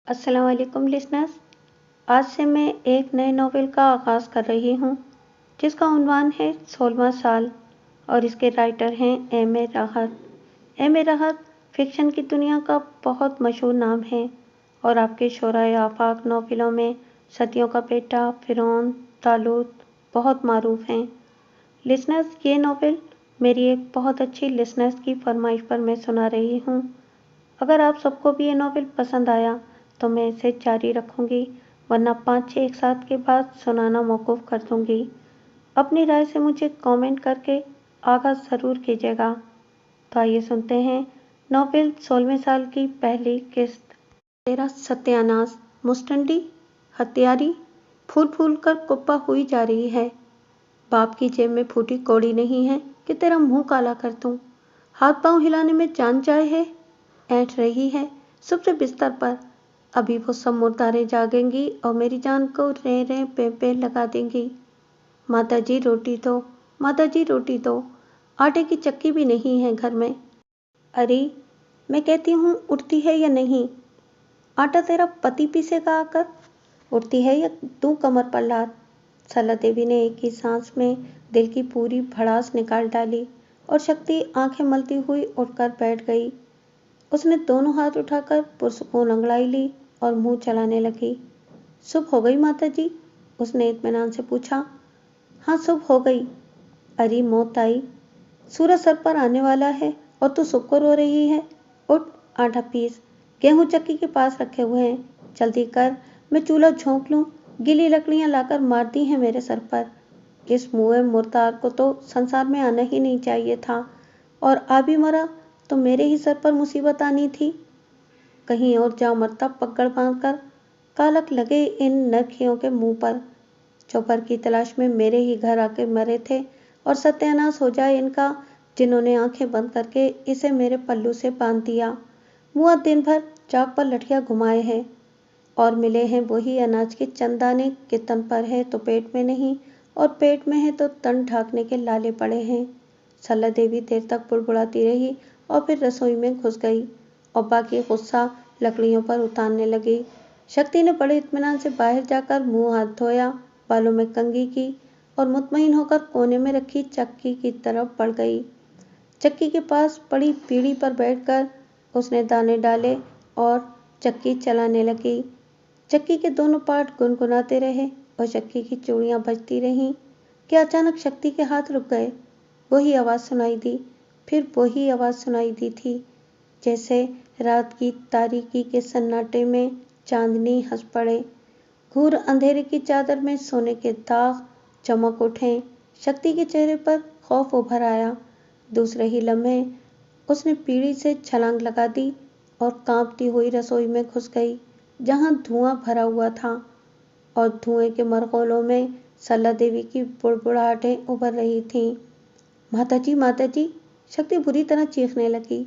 अस्सलाम वालेकुम लिसनर्स। आज से मैं एक नए नोवेल का आगाज़ कर रही हूँ जिसका उन्वान है 16वां साल और इसके राइटर हैं एम ए राहत। एम ए राहत फ़िक्शन की दुनिया का बहुत मशहूर नाम है और आपके शोराए आफाक नोवेलों में सतियों का बेटा, फ़िरौन, तालूत बहुत मारूफ हैं। लिसनर्स, ये नोवेल मेरी एक बहुत अच्छी लिसनर्स की फरमाइश पर मैं सुना रही हूँ। अगर आप सबको भी ये नोवेल पसंद आया तो मैं इसे जारी रखूँगी, वरना 5-6 एक साथ के बाद सुनाना मौकूफ़ कर दूँगी। अपनी राय से मुझे कमेंट करके आगाह ज़रूर कीजिएगा। तो आइए सुनते हैं नोवेल 16वें साल की पहली किस्त। तेरा सत्यानाश, मुस्टंडी, हत्यारी, फूल फूल कर कुप्पा हुई जा रही है। बाप की जेब में फूटी कौड़ी नहीं है कि तेरा मुंह काला कर दूं। हाथ पांव हिलाने में जान जाए है, ऐंठ रही है सुबह बिस्तर पर। अभी वो सब मुर्दारें जागेंगी और मेरी जान को रे रे पे पे लगा देंगी। माताजी रोटी दो, माताजी रोटी दो। आटे की चक्की भी नहीं है घर में। अरे मैं कहती हूँ, उठती है या नहीं? आटा तेरा पति पीसेगा आकर। उठती है या तू कमर पर लाद? सरला देवी ने एक ही सांस में दिल की पूरी भड़ास निकाल डाली और शक्ति आंखें मलती हुई उठकर बैठ गई। उसने दोनों हाथ उठाकर पुरसुकून अंगड़ाई ली और मुंह चलाने लगी। सुबह हो गई माताजी? उसने इत्मीनान से पूछा। हाँ, सुबह हो गई। अरे मौत आई, सूरज सर पर आने वाला है और तू सुबह को रो रही है। उठ, आटा पीस, गेहूं चक्की के पास रखे हुए हैं, जल्दी कर, मैं चूल्हा झोंक लूं। गीली लकड़ियां लाकर मार दी हैं मेरे सर पर। इस मुए मुर्दार को तो संसार में आना ही नहीं चाहिए था, और आ भी मरा तो मेरे ही सर पर मुसीबत आनी थी। कहीं और जा मरता पकड़ बांधकर, कालक लगे इन नरखियों के मुंह पर। चौपर की तलाश में मेरे ही घर आके मरे थे और सत्यानाश हो जाए इनका, जिन्होंने आंखें बंद करके इसे मेरे पल्लू से बांध दिया। मुआ दिन भर चाक पर लठिया घुमाए हैं और मिले हैं वही अनाज के चंद दाने कि तन पर है तो पेट में नहीं, और पेट में है तो तन ढांकने के लाले पड़े हैं। सरला देवी देर तक बुड़बुड़ाती रही और फिर रसोई में घुस गई और बाकी गुस्सा लकड़ियों पर उतारने लगी। शक्ति ने बड़े इत्मीनान से बाहर जाकर मुंह हाथ धोया, बालों में कंघी की और मुतमईन होकर कोने में रखी चक्की की तरफ बढ़ गई। चक्की के पास पड़ी पीढ़ी पर बैठकर उसने दाने डाले और चक्की चलाने लगी। चक्की के दोनों पार्ट गुनगुनाते रहे और चक्की की चूड़ियां बजती रहीं कि अचानक शक्ति के हाथ रुक गए। वही आवाज़ सुनाई दी, फिर वही आवाज़ सुनाई दी थी, जैसे रात की तारीकी के सन्नाटे में चांदनी हंस पड़े। घूर अंधेरे की चादर में सोने के दाग चमक उठे। शक्ति के चेहरे पर खौफ उभर आया। दूसरे ही लम्हे उसने पीढ़ी से छलांग लगा दी और कांपती हुई रसोई में घुस गई, जहां धुआं भरा हुआ था और धुएं के मरगोलों में सरला देवी की बुड़बुड़ाहटें उभर रही थीं। माताजी, माताजी! शक्ति बुरी तरह चीखने लगी।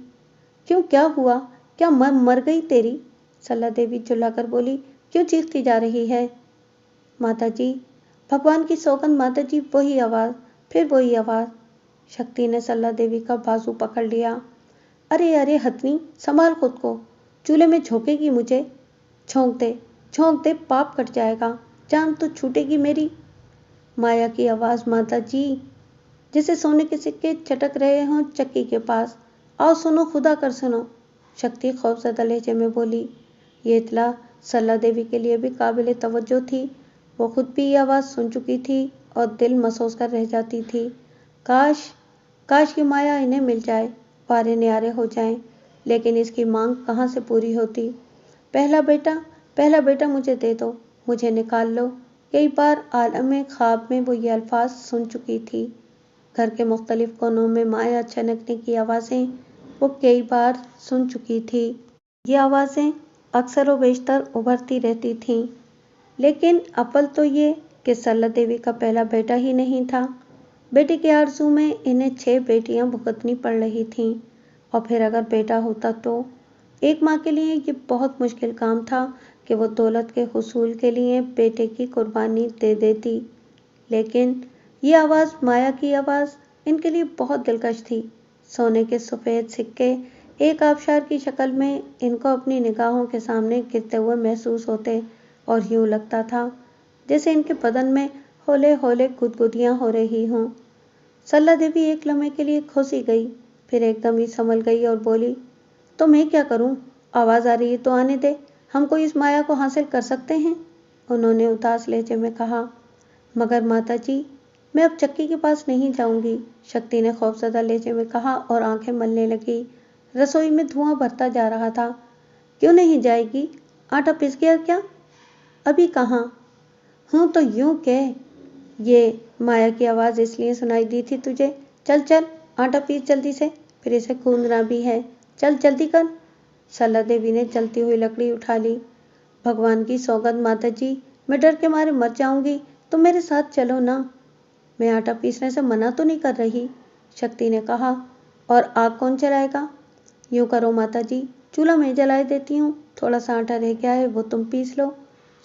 क्यों, क्या हुआ? क्या मर गई तेरी? सरला देवी चिल्लाकर बोली। क्यों चीखती जा रही है? माताजी, भगवान की सौगंध माताजी, वही आवाज़, फिर वही आवाज़। शक्ति ने सरला देवी का बाजू पकड़ लिया। अरे अरे हथनी, संभाल खुद को, चूल्हे में झोंकेगी मुझे। झोंक दे, झोंक दे, पाप कट जाएगा, जान तो छूटेगी मेरी। माया की आवाज़ माताजी, जैसे सोने के सिक्के चटक रहे हों चक्की के पास। आओ सुनो, खुदा कर सुनो। शक्ति खौफजदा लहजे में बोली। ये इतला सरला देवी के लिए भी काबिल तवज्जो थी। वो खुद भी ये आवाज़ सुन चुकी थी और दिल मसोस कर रह जाती थी। काश काश ये माया इन्हें मिल जाए, पारे न्यारे हो जाएं, लेकिन इसकी मांग कहाँ से पूरी होती। पहला बेटा मुझे दे दो, मुझे निकाल लो। कई बार आलम ख्वाब में वो ये अल्फाज सुन चुकी थी। घर के मुख्तलिफ कोनों में माया छनकने की आवाज़ें वो कई बार सुन चुकी थी। ये आवाज़ें अक्सर व बेशतर उभरती रहती थीं, लेकिन अव्वल तो ये कि सरला देवी का पहला बेटा ही नहीं था। बेटे के आरज़ू में इन्हें 6 बेटियां भुगतनी पड़ रही थीं, और फिर अगर बेटा होता तो एक माँ के लिए ये बहुत मुश्किल काम था कि वो दौलत के हुसूल के लिए बेटे की कुर्बानी दे देती। लेकिन ये आवाज़, माया की आवाज़, इनके लिए बहुत दिलकश थी। सोने के सफ़ेद सिक्के एक आबशार की शक्ल में इनको अपनी निगाहों के सामने गिरते हुए महसूस होते और यूं लगता था जैसे इनके बदन में हौले हौले गुदगुदियां हो रही हों। सरला देवी एक लम्हे के लिए खोसी गई, फिर एकदम ही संभल गई और बोली, तो मैं क्या करूं? आवाज आ रही है तो आने दे, हम कोई इस माया को हासिल कर सकते हैं। उन्होंने उदास लहजे में कहा। मगर माता जी, मैं अब चक्की के पास नहीं जाऊंगी, शक्ति ने खौफजदा लहजे में कहा और आंखें मलने लगी। रसोई में धुआं भरता जा रहा था। क्यों नहीं जाएगी? आटा पिस गया क्या? अभी कहाँ? हूं तो यूं कह, ये माया की आवाज इसलिए सुनाई दी थी तुझे। चल चल, आटा पीस जल्दी से, फिर इसे गूंदना भी है। चल जल्दी कर। सरला देवी ने जलती हुई लकड़ी उठा ली। भगवान की सौगंध माता जी, मैं डर के मारे मर जाऊंगी, तो मेरे साथ चलो ना। मैं आटा पीसने से मना तो नहीं कर रही, शक्ति ने कहा। और आग कौन जलाएगा? यूं करो माता जी, चूल्हा मैं जलाए देती हूँ, थोड़ा सा आटा रह गया है वो तुम पीस लो,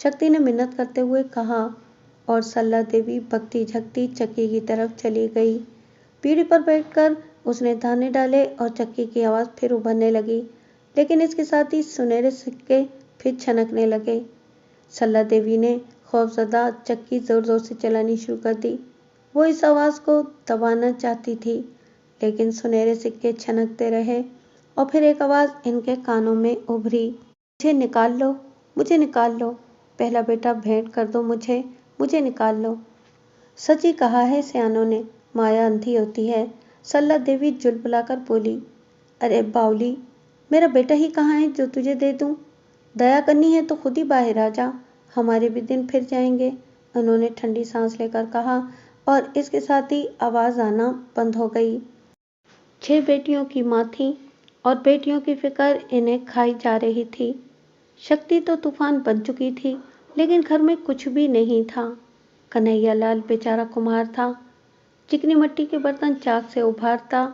शक्ति ने मिन्नत करते हुए कहा। और सरला देवी बकती झकती चक्की की तरफ चली गई। पीढ़ी पर बैठकर उसने दाने डाले और चक्की की आवाज फिर उभरने लगी, लेकिन इसके साथ ही सुनहरे सिक्के फिर छनकने लगे। सरला देवी ने खौफजदा चक्की जोर जोर से चलानी शुरू कर दी। वो इस आवाज को दबाना चाहती थी, लेकिन सुनहरे सिक्के छनकते रहे और फिर एक आवाज इनके कानों में उभरी, मुझे निकाल लो, मुझे निकाल लो, पहला बेटा भेंट कर दो मुझे, मुझे निकाल लो। सच ही कहा है सियानों ने, माया अंधी होती है। सरला देवी जुलबुलाकर बोली, अरे बावली, मेरा बेटा ही कहाँ है जो तुझे दे दूं? दया करनी है तो खुद ही बाहर आ जा, हमारे भी दिन फिर जाएंगे, उन्होंने ठंडी सांस लेकर कहा और इसके साथ ही आवाज आना बंद हो गई। 6 बेटियों की माँ थी और बेटियों की फिक्र इन्हें खाई जा रही थी। शक्ति तो तूफान बन चुकी थी, लेकिन घर में कुछ भी नहीं था। कन्हैयालाल बेचारा कुम्हार था, चिकनी मिट्टी के बर्तन चाक से उभारता,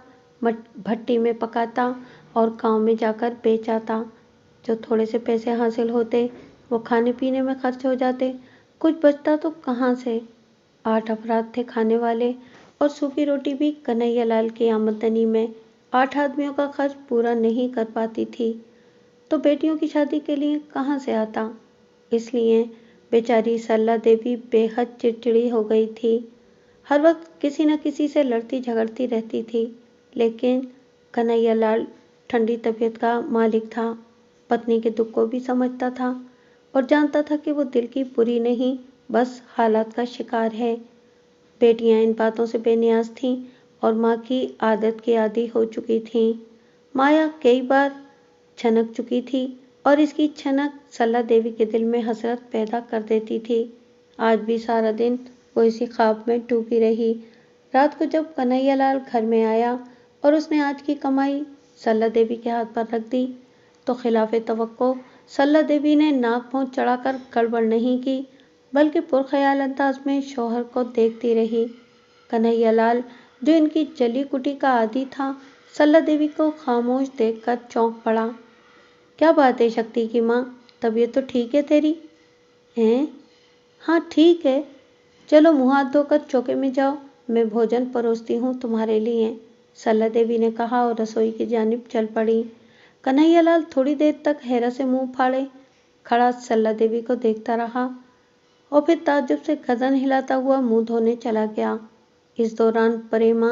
भट्टी में पकाता और गांव में जाकर बेच आता। जो थोड़े से पैसे हासिल होते वो खाने पीने में खर्च हो जाते, कुछ बचता तो कहाँ से। 8 अफराद थे खाने वाले और सूखी रोटी भी कन्हैयालाल की आमदनी में 8 आदमियों का खर्च पूरा नहीं कर पाती थी, तो बेटियों की शादी के लिए कहाँ से आता। इसलिए बेचारी सरला देवी बेहद चिड़चिड़ी हो गई थी। हर वक्त किसी न किसी से लड़ती झगड़ती रहती थी, लेकिन कन्हैयालाल ठंडी तबीयत का मालिक था, पत्नी के दुख को भी समझता था और जानता था कि वो दिल की बुरी नहीं, बस हालात का शिकार है। बेटियां इन बातों से बेनियाज थीं और माँ की आदत की आदी हो चुकी थीं। माया कई बार छनक चुकी थी और इसकी छनक सरला देवी के दिल में हसरत पैदा कर देती थी। आज भी सारा दिन वो इसी ख्वाब में डूबी रही। रात को जब कन्हैयालाल घर में आया और उसने आज की कमाई सरला देवी के हाथ पर रख दी, तो खिलाफे तवक्को सरला देवी ने नाक मुंह चढ़ाकर गड़बड़ नहीं की, बल्कि पुरख्याल अंदाज में शौहर को देखती रही। कन्हैयालाल, जो इनकी जली कुटी का आदी था, सरला देवी को खामोश देखकर चौंक पड़ा। क्या बात है शक्ति की माँ, तबीयत तो ठीक है तेरी? हैं? हाँ ठीक है, चलो मुँह हाथ धोकर चौके में जाओ, मैं भोजन परोसती हूँ तुम्हारे लिए, सरला देवी ने कहा और रसोई की जानिब चल पड़ी। कन्हैयालाल थोड़ी देर तक हैरत से मुंह फाड़े खड़ा सरला देवी को देखता रहा और फिर ताज्जुब से गर्दन हिलाता हुआ मुंह धोने चला गया। इस दौरान प्रेमा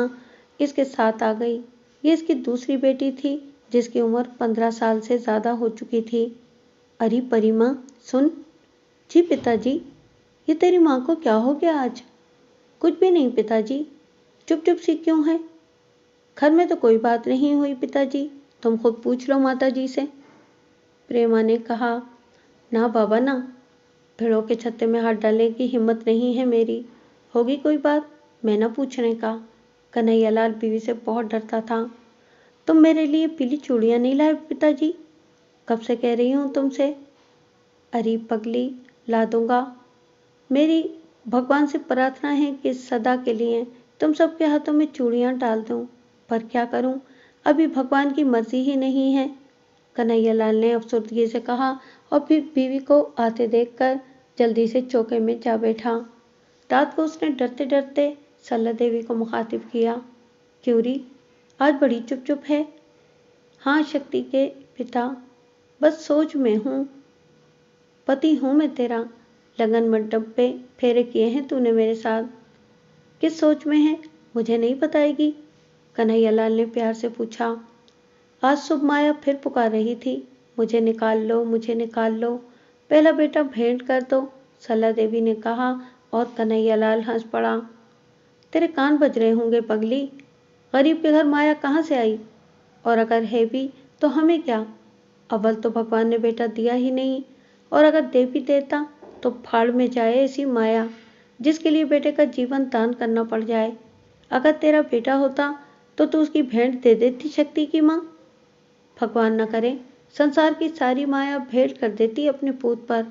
इसके साथ आ गई। ये इसकी दूसरी बेटी थी, जिसकी उम्र 15 साल से ज्यादा हो चुकी थी। अरे परिमा सुन। जी पिताजी, ये तेरी माँ को क्या हो गया आज? कुछ भी नहीं पिताजी, चुप चुप सी क्यों है? घर में तो कोई बात नहीं हुई पिताजी, तुम खुद पूछ लो माता जी से, प्रेमा ने कहा। ना बाबा ना, भेड़ों के छत्ते में हाथ डालने की हिम्मत नहीं है मेरी, होगी कोई बात, मैं ना पूछने का। कन्हैयालाल बीवी से बहुत डरता था। तुम मेरे लिए पीली चूड़ियां नहीं लाए पिताजी? कब से कह रही हूँ तुमसे। अरे पगली, ला दूंगा, मेरी भगवान से प्रार्थना है कि सदा के लिए तुम सबके हाथों में चूड़ियां डाल दूं, पर क्या करूं, अभी भगवान की मर्जी ही नहीं है, कन्हैयालाल ने अफसुर्दगी से कहा और फिर बीवी को आते देखकर जल्दी से चौके में जा बैठा। रात को उसने डरते डरते सरला देवी को मुखातिब किया, क्यों री, आज बड़ी चुप चुप है? हाँ शक्ति के पिता, बस सोच में हूँ। पति हूँ मैं तेरा। लगन मंडप पे फेरे किए हैं तूने मेरे साथ। किस सोच में है, मुझे नहीं बताएगी? कन्हैयालाल ने प्यार से पूछा। आज शुभ माया फिर पुकार रही थी, मुझे निकाल लो, मुझे निकाल लो, पहला बेटा भेंट कर दो, सरला देवी ने कहा और कन्हैयालाल हंस पड़ा। तेरे कान बज रहे होंगे पगली, गरीब के घर माया कहाँ से आई? और अगर है भी तो हमें क्या? अव्वल तो भगवान ने बेटा दिया ही नहीं, और अगर दे भी देता तो फाड़ में जाए ऐसी माया जिसके लिए बेटे का जीवन दान करना पड़ जाए। अगर तेरा बेटा होता तो तू उसकी भेंट दे देती शक्ति की माँ। भगवान न करे संसार की सारी माया भेंट कर देती अपने पूत पर।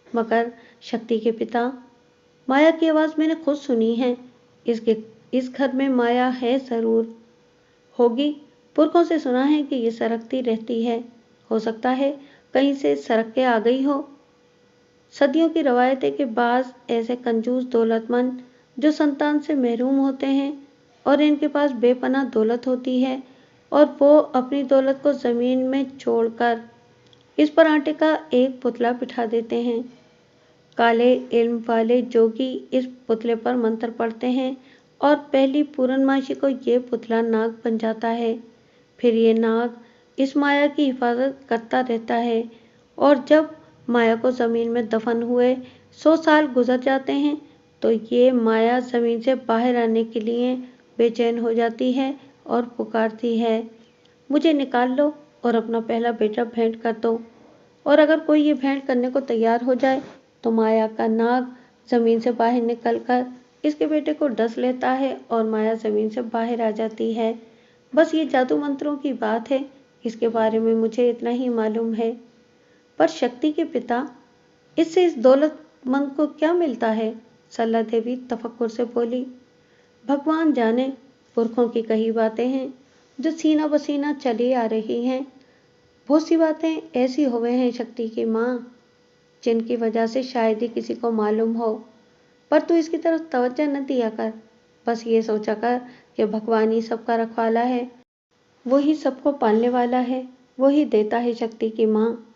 मगर शक्ति के पिता, माया की आवाज मैंने खुद सुनी है। इस घर में माया है जरूर, होगी। पुरखों से सुना है कि ये सरकती रहती है। हो सकता है कहीं से सरक के आ गई हो। सदियों की रवायतें के बाज ऐसे कंजूस दौलतमंद जो संतान से महरूम होते हैं और इनके पास बेपनाह दौलत होती है, और वो अपनी दौलत को जमीन में छोड़कर इस पर आटे का एक पुतला बिठा देते हैं। काले इल्म वाले जोगी इस पुतले पर मंत्र पढ़ते हैं और पहली पूर्णमासी को ये पुतला नाग बन जाता है। फिर ये नाग इस माया की हिफाजत करता रहता है, और जब माया को जमीन में दफन हुए 100 साल गुजर जाते हैं तो ये माया जमीन से बाहर आने के लिए बेचैन हो जाती है और पुकारती है, मुझे निकाल लो और अपना पहला बेटा भेंट कर दो। और अगर कोई ये भेंट करने को तैयार हो जाए तो माया का नाग जमीन से बाहर निकलकर इसके बेटे को डस लेता है और माया जमीन से बाहर आ जाती है। बस ये जादू मंत्रों की बात है, इसके बारे में मुझे इतना ही मालूम है। पर शक्ति के पिता, इससे इस दौलतमंद को क्या मिलता है? सरला देवी तफक्कुर से बोली। भगवान जाने, पुरखों की कही बातें हैं जो सीना बसीना चली आ रही हैं। बहुत सी बातें ऐसी हो गए हैं शक्ति की माँ, जिनकी वजह से शायद ही किसी को मालूम हो। पर तू इसकी तरफ तवज्जो न दिया कर। बस ये सोचा कर कि भगवान ही सबका रखवाला है, वो ही सबको पालने वाला है, वो ही देता है शक्ति की माँ।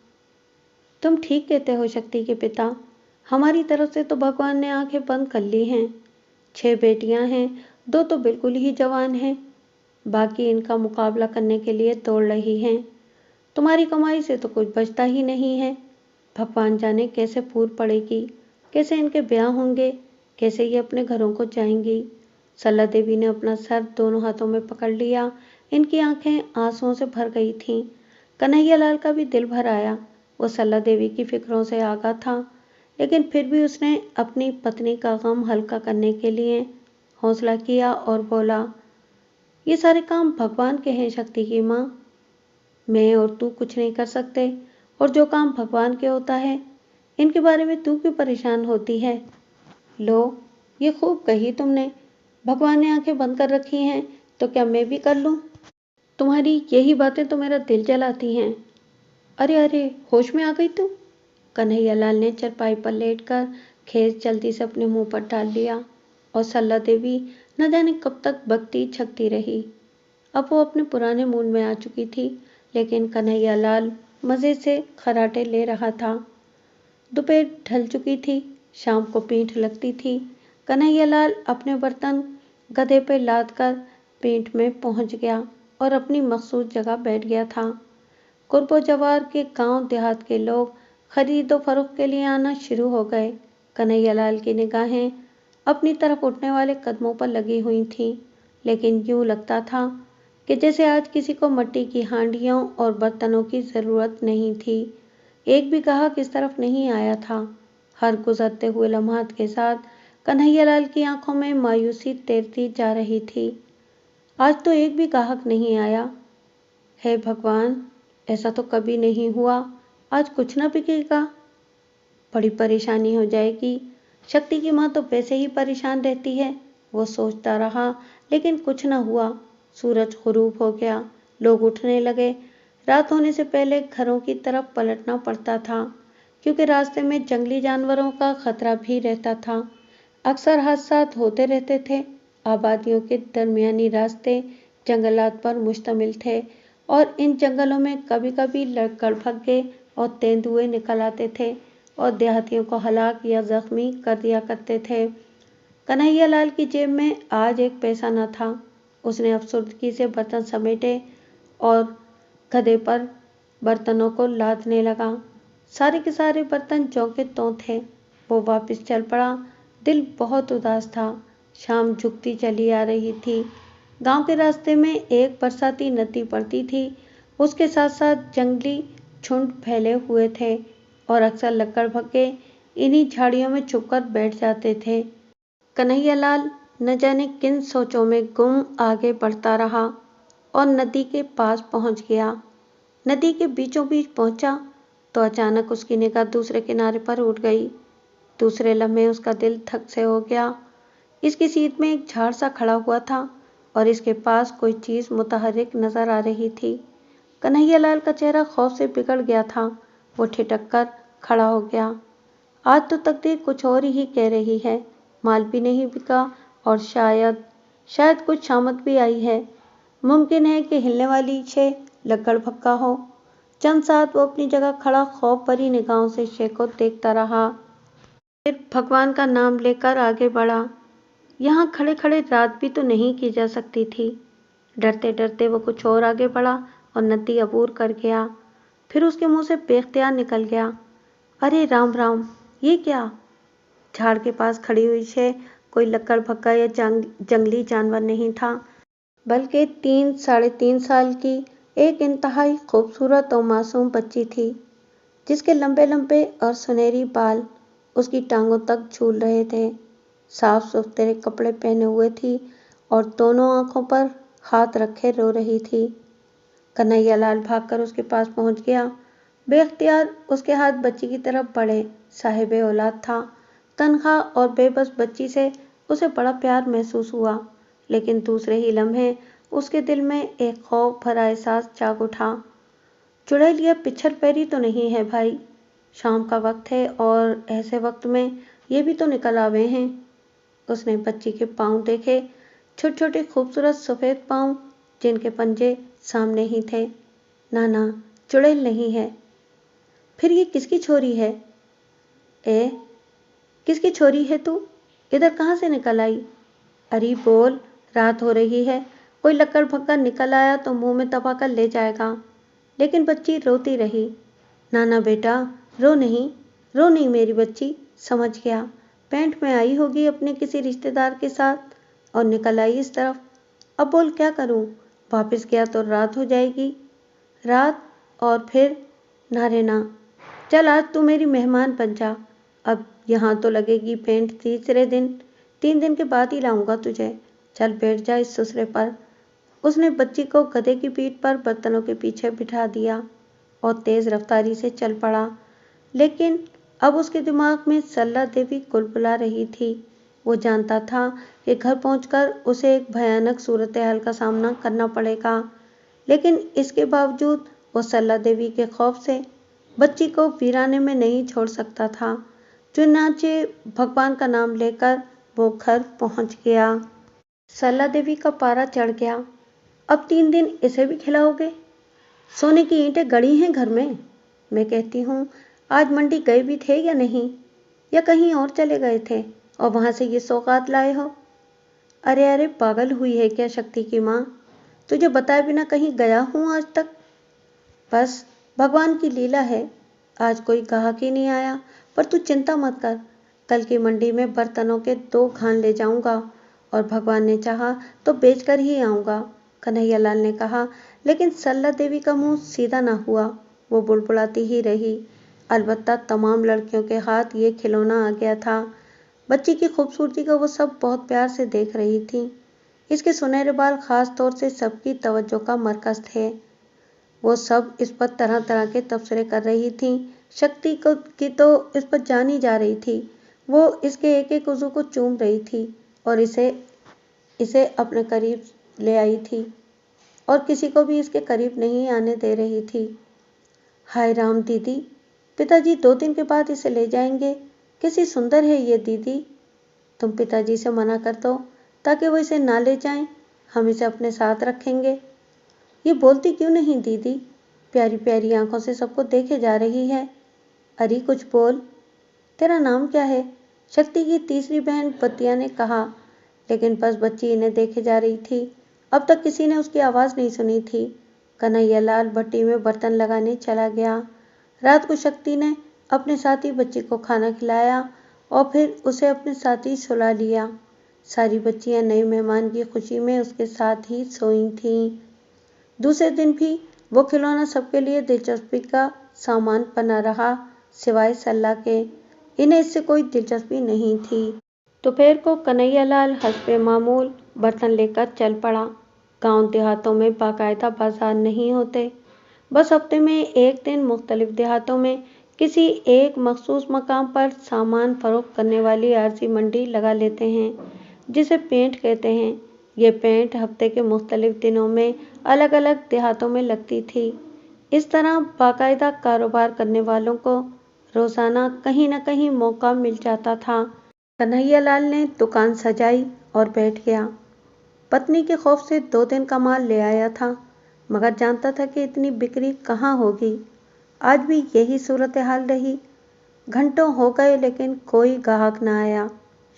तुम ठीक कहते हो शक्ति के पिता, हमारी तरफ से तो भगवान ने आंखें बंद कर ली हैं। 6 बेटियां हैं, 2 तो बिल्कुल ही जवान हैं, बाकी इनका मुकाबला करने के लिए दौड़ रही हैं। तुम्हारी कमाई से तो कुछ बचता ही नहीं है। भगवान जाने कैसे पूर पड़ेगी, कैसे इनके ब्याह होंगे, कैसे ये अपने घरों को जाएंगी। सरला देवी ने अपना सर दोनों हाथों में पकड़ लिया, इनकी आंखें आंसुओं से भर गई थीं। कन्हैयालाल का भी दिल भर आया। वो सरला देवी की फिक्रों से आगाह था, लेकिन फिर भी उसने अपनी पत्नी का गम हल्का करने के लिए हौसला किया और बोला, ये सारे काम भगवान के हैं शक्ति की माँ, मैं और तू कुछ नहीं कर सकते। और जो काम भगवान के होता है, इनके बारे में तू क्यों परेशान होती है? लो, ये खूब कही तुमने। भगवान ने आंखें बंद कर रखी हैं तो क्या मैं भी कर लूं? तुम्हारी यही बातें तो मेरा दिल जलाती हैं। अरे अरे, होश में आ गई तू? कन्हैयालाल ने चरपाई पर लेटकर खेस जल्दी से अपने मुंह पर डाल लिया, और सरला देवी न जाने कब तक बकती छकती रही। अब वो अपने पुराने मूड में आ चुकी थी, लेकिन कन्हैयालाल मजे से खर्राटे ले रहा था। दोपहर ढल चुकी थी, शाम को पीठ लगती थी। कन्हैयालाल अपने बर्तन गधे पर लाद कर पीठ में पहुंच गया और अपनी मखसूस जगह बैठ गया था। कुर्बो जवार के गांव देहात के लोग खरीदो फरोख्त के लिए आना शुरू हो गए। कन्हैयालाल की निगाहें अपनी तरफ उठने वाले कदमों पर लगी हुई थीं, लेकिन यूं लगता था कि जैसे आज किसी को मिट्टी की हांडियों और बर्तनों की जरूरत नहीं थी। एक भी ग्राहक इस तरफ नहीं आया था। हर गुजरते हुए लम्हात के साथ कन्हैयालाल की आंखों में मायूसी तैरती जा रही थी। आज तो एक भी ग्राहक नहीं आया। हे भगवान, ऐसा तो कभी नहीं हुआ, आज कुछ न बिकेगा, बड़ी परेशानी हो जाएगी। शक्ति की माँ तो वैसे ही परेशान रहती है। वो सोचता रहा, लेकिन कुछ न हुआ। सूरज गुरूब हो गया, लोग उठने लगे। रात होने से पहले घरों की तरफ पलटना पड़ता था, क्योंकि रास्ते में जंगली जानवरों का खतरा भी रहता था। अक्सर हादसा होते रहते थे। आबादियों के दरमियानी रास्ते जंगलात पर मुश्तमिल थे, और इन जंगलों में कभी कभी गड़भग्गे और तेंदुए निकल आते थे और देहातियों को हलाक या जख्मी कर दिया करते थे। कन्हैयालाल की जेब में आज एक पैसा न था। उसने अफसुर्दगी से बर्तन समेटे और गधे पर बर्तनों को लादने लगा। सारे के सारे बर्तन ज्यों के त्यों थे। वो वापस चल पड़ा। दिल बहुत उदास था। शाम झुकती चली आ रही थी। गांव के रास्ते में एक बरसाती नदी पड़ती थी। उसके साथ साथ जंगली झुंड फैले हुए थे और अक्सर लकड़बग्गे इन्हीं झाड़ियों में छुपकर बैठ जाते थे। कन्हैयालाल न जाने किन सोचों में गुम आगे बढ़ता रहा और नदी के पास पहुंच गया। नदी के बीचों बीच पहुंचा तो अचानक उसकी निगाह दूसरे किनारे पर उठ गई। दूसरे लम्हे उसका दिल धक से हो गया। इसकी सीट में एक झाड़ सा खड़ा हुआ था और इसके पास कोई चीज मुतहर्रिक नजर आ रही थी। कन्हैयालाल का चेहरा खौफ से बिगड़ गया था। वो ठिठक कर खड़ा हो गया। आज तो तकदीर कुछ और ही कह रही है। माल भी नहीं बिका और शायद कुछ शामत भी आई है। मुमकिन है कि हिलने वाली शे लकड़बग्गा हो। चंद साथ वो अपनी जगह खड़ा खौफ भरी निगाहों से शे को देखता रहा। फिर भगवान का नाम लेकर आगे बढ़ा। यहाँ खड़े खड़े रात भी तो नहीं की जा सकती थी। डरते डरते वो कुछ और आगे बढ़ा और नदी अबूर कर गया। फिर उसके मुंह से बेख्तियार निकल गया, अरे राम राम, ये क्या? झाड़ के पास खड़ी हुई शे कोई लकड़बग्गा या जंगली जानवर नहीं था, बल्कि 3-3.5 साल की एक इंतहाई खूबसूरत और मासूम बच्ची थी, जिसके लंबे लंबे और सुनहरी बाल उसकी टांगों तक झूल रहे थे। साफ सुथरे कपड़े पहने हुए थी और दोनों आंखों पर हाथ रखे रो रही थी। कन्हैयालाल भागकर उसके पास पहुंच गया। बेख्तियार उसके हाथ बच्ची की तरफ बढ़े। साहिबे औलाद था। तनख्वाह और बेबस बच्ची से उसे बड़ा प्यार महसूस हुआ, लेकिन दूसरे ही लम्हे उसके दिल में एक खौफ भरा एहसास जाग उठा। चुड़ैल यह पिछड़ पैरी तो नहीं है भाई? शाम का वक्त है और ऐसे वक्त में ये भी तो निकल आवे हैं। उसने बच्ची के पांव देखे, छोटे छोटे खूबसूरत सफेद पांव जिनके पंजे सामने ही थे। ना, चुड़ैल नहीं है। फिर ये किसकी छोरी है? किसकी छोरी है तू? इधर कहाँ से निकल आई? अरे बोल, रात हो रही है। कोई लकड़बग्गा निकल आया तो मुंह में दबाकर ले जाएगा। लेकिन बच्ची रोती रही। ना बेटा, रो नहीं मेरी बच्ची, समझ गया। पैंट में आई होगी अपने किसी रिश्तेदार के साथ और निकल आई इस तरफ। अब बोल क्या करूं? वापस गया तो रात हो जाएगी। रात और फिर? ना रे ना, चल आज तू मेरी मेहमान बन जा। अब यहाँ तो लगेगी पेंट 3 दिन के बाद ही लाऊंगा तुझे। चल बैठ जा इस सुसरे पर। उसने बच्ची को गधे की पीठ पर बर्तनों के पीछे बिठा दिया और तेज रफ्तारी से चल पड़ा। लेकिन अब उसके दिमाग में सरला देवी कुलबुला रही थी। वो जानता था कि घर पहुंचकर उसे एक भयानक सूरत हाल का सामना करना पड़ेगा, लेकिन इसके बावजूद वो सरला देवी के खौफ से बच्ची को वीराने में नहीं छोड़ सकता था। चुनाचे भगवान का नाम लेकर वो घर पहुंच गया। सरला देवी का पारा चढ़ गया। अब 3 दिन इसे भी खिलाओगे? सोने की ईंटें गड़ी हैं घर में। मैं कहती हूँ आज मंडी गए भी थे या नहीं, या कहीं और चले गए थे और वहां से ये सौगात लाए हो? अरे पागल हुई है क्या शक्ति की माँ? तुझे बताए बिना कहीं गया हूँ आज तक? बस भगवान की लीला है, आज कोई ग्राहक ही नहीं आया। पर तू चिंता मत कर, कल की मंडी में बर्तनों के 2 घान ले जाऊंगा और भगवान ने चाहा तो बेचकर ही आऊंगा, कन्हैयालाल ने कहा। लेकिन सरला देवी का मुंह सीधा ना हुआ। वो बुड़बुड़ाती ही रही। अलबत्ता तमाम लड़कियों के हाथ ये खिलौना आ गया था। बच्ची की खूबसूरती को वो सब बहुत प्यार से देख रही थी। इसके सुनहरे बाल खास तौर से सबकी तवज्जो का मरकज थे। वो सब इस पर तरह तरह के तबसरे कर रही थी। शक्ति की तो इस पर जान ही जा रही थी। वो इसके एक एक उज़ू को चूम रही थी और इसे अपने करीब ले आई थी और किसी को भी इसके करीब नहीं आने दे रही थी। हाय राम दीदी, पिताजी 2 दिन के बाद इसे ले जाएंगे। कैसी सुंदर है ये दीदी। तुम पिताजी से मना कर दो ताकि वो इसे ना ले जाएं। हम इसे अपने साथ रखेंगे। ये बोलती क्यों नहीं दीदी? प्यारी प्यारी आंखों से सबको देखे जा रही है। अरे कुछ बोल। तेरा नाम क्या है? शक्ति की तीसरी बहन बतिया ने कहा, लेकिन बस बच्ची इन्हें देखे जा रही थी। अब तक किसी ने उसकी आवाज़ नहीं सुनी थी। कन्हैयालाल भट्टी में बर्तन लगाने चला गया। रात को शक्ति ने अपने साथ ही बच्ची को खाना खिलाया और फिर उसे अपने साथ ही सुला लिया। सारी बच्चियां नए मेहमान की खुशी में उसके साथ ही सोई थीं। दूसरे दिन भी वो खिलौना सबके लिए दिलचस्पी का सामान बना रहा, सिवाय सल्ला के। इन्हें इससे कोई दिलचस्पी नहीं थी। दोपहर को कन्हैयालाल हस्बे मामूल बर्तन लेकर चल पड़ा। गांव देहातों में बाकायदा बाजार नहीं होते, बस हफ्ते में एक दिन मुख्तलिफ देहातों में किसी एक मखसूस मकाम पर सामान फरोख्त करने वाली आरसी मंडी लगा लेते हैं, जिसे पेंट कहते हैं। ये पेंट हफ्ते के मुख्तलिफ दिनों में अलग अलग देहातों में लगती थी। इस तरह बाकायदा कारोबार करने वालों को रोज़ाना कहीं न कहीं मौका मिल जाता था। कन्हैयालाल ने दुकान सजाई और बैठ गया। पत्नी के खौफ से 2 दिन का माल ले आया था, मगर जानता था कि इतनी बिक्री कहाँ होगी। आज भी यही सूरत हाल रही। घंटों हो गए लेकिन कोई ग्राहक न आया।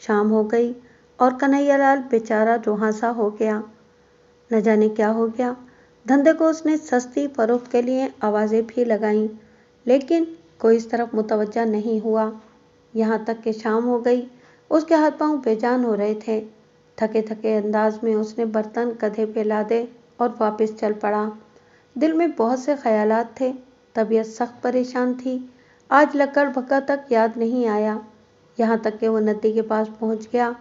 शाम हो गई और कन्हैयालाल बेचारा रुहासा हो गया। न जाने क्या हो गया। धंधे को उसने सस्ती फरोख्त के लिए आवाज़ें भी लगाईं, लेकिन कोई इस तरफ मुतवज्जा नहीं हुआ। यहाँ तक कि शाम हो गई, उसके हाथ पांव बेजान हो रहे थे। थके थके अंदाज में उसने बर्तन गधे पे लादे और वापस चल पड़ा। दिल में बहुत से ख्यालात थे, तबीयत सख्त परेशान थी। आज लक्कड़ भक्का तक याद नहीं आया। यहाँ तक कि वो नदी के पास पहुँच गया।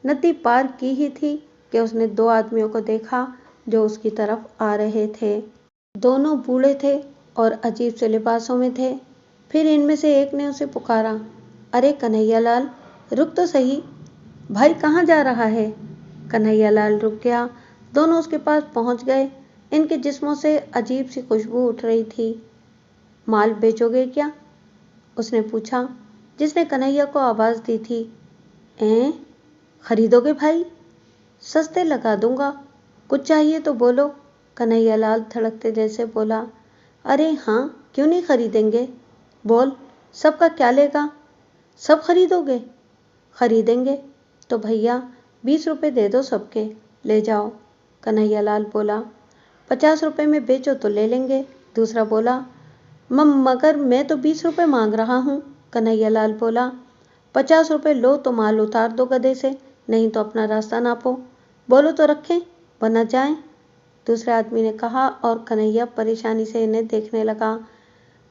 नदी पार की ही थी कि उसने 2 आदमियों को देखा जो उसकी तरफ आ रहे थे। दोनों बूढ़े थे और अजीब से लिबासों में थे। फिर इनमें से एक ने उसे पुकारा, अरे कन्हैयालाल, रुक तो सही, भाई कहाँ जा रहा है? कन्हैयालाल रुक गया। दोनों उसके पास पहुंच गए। इनके जिस्मों से अजीब सी खुशबू उठ रही थी। माल बेचोगे क्या? उसने पूछा, जिसने कन्हैया को आवाज़ दी थी। खरीदोगे भाई? सस्ते लगा दूंगा, कुछ चाहिए तो बोलो। कन्हैयालाल धड़कते जैसे बोला, अरे हाँ, क्यों नहीं खरीदेंगे, बोल, सबका क्या लेगा? सब खरीदोगे? खरीदेंगे तो भैया 20 रुपये दे दो सबके, ले जाओ। कन्हैयालाल बोला, 50 रुपये में बेचो तो ले लेंगे। दूसरा बोला, मगर मैं तो 20 रुपये मांग रहा हूँ। कन्हैयालाल बोला, 50 रुपये लो तो माल उतार दो गधे से, नहीं तो अपना रास्ता नापो। बोलो तो रखें, वरना जाएं। दूसरे आदमी ने कहा और कन्हैया परेशानी से इन्हें देखने लगा।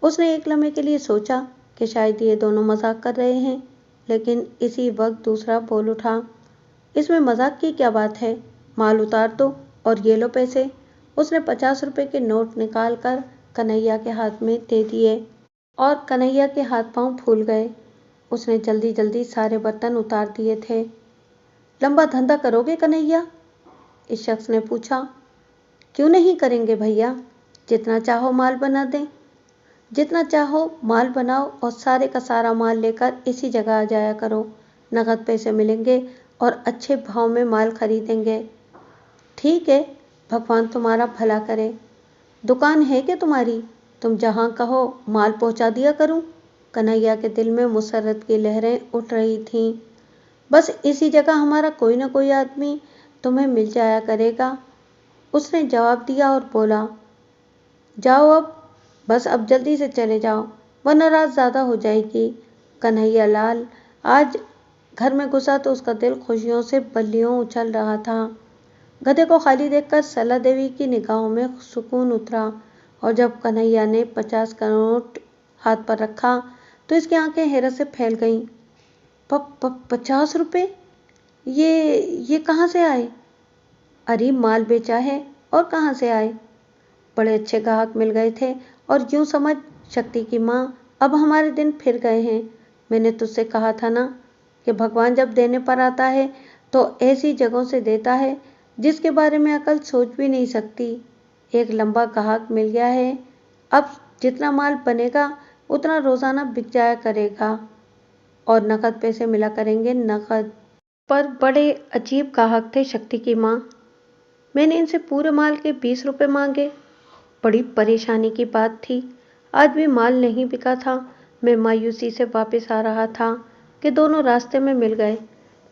उसने एक लम्हे के लिए सोचा कि शायद ये दोनों मजाक कर रहे हैं, लेकिन इसी वक्त दूसरा बोल उठा, इसमें मजाक की क्या बात है, माल उतार दो और ये लो पैसे। उसने 50 रुपये के नोट निकाल कर कन्हैया के हाथ में दे दिए और कन्हैया के हाथ पांव फूल गए। उसने जल्दी जल्दी सारे बर्तन उतार दिए थे। लंबा धंधा करोगे कन्हैया? इस शख्स ने पूछा। क्यों नहीं करेंगे भैया, जितना चाहो माल बना दें। जितना चाहो माल बनाओ और सारे का सारा माल लेकर इसी जगह आ जाया करो। नगद पैसे मिलेंगे और अच्छे भाव में माल खरीदेंगे। ठीक है, भगवान तुम्हारा भला करे। दुकान है क्या तुम्हारी? तुम जहाँ कहो माल पहुँचा दिया करूँ। कन्हैया के दिल में मुसर्रत की लहरें उठ रही थीं। बस इसी जगह हमारा कोई न कोई आदमी तुम्हें मिल जाया करेगा। उसने जवाब दिया और बोला, जाओ अब, बस अब जल्दी से चले जाओ, वरना रात ज़्यादा हो जाएगी। कन्हैयालाल आज घर में घुसा तो उसका दिल खुशियों से बल्लियों उछल रहा था। गधे को खाली देखकर सरला देवी की निगाहों में सुकून उतरा और जब कन्हैया ने 50 का नोट हाथ पर रखा तो इसकी आंखें हैरत से फैल गईं। 50 रुपये? ये कहाँ से आए? अरे माल बेचा है और कहाँ से आए? बड़े अच्छे ग्राहक मिल गए थे और यूं समझ शक्ति की माँ, अब हमारे दिन फिर गए हैं। मैंने तुझसे कहा था ना कि भगवान जब देने पर आता है तो ऐसी जगहों से देता है जिसके बारे में अकल सोच भी नहीं सकती। एक लंबा ग्राहक मिल गया है, अब जितना माल बनेगा उतना रोजाना बिक जाया करेगा और नकद पैसे मिला करेंगे, नकद। पर बड़े अजीब ग्राहक थे शक्ति की माँ। मैंने इनसे पूरे माल के 20 रुपए मांगे। बड़ी परेशानी की बात थी, आज भी माल नहीं बिका था। मैं मायूसी से वापस आ रहा था कि दोनों रास्ते में मिल गए।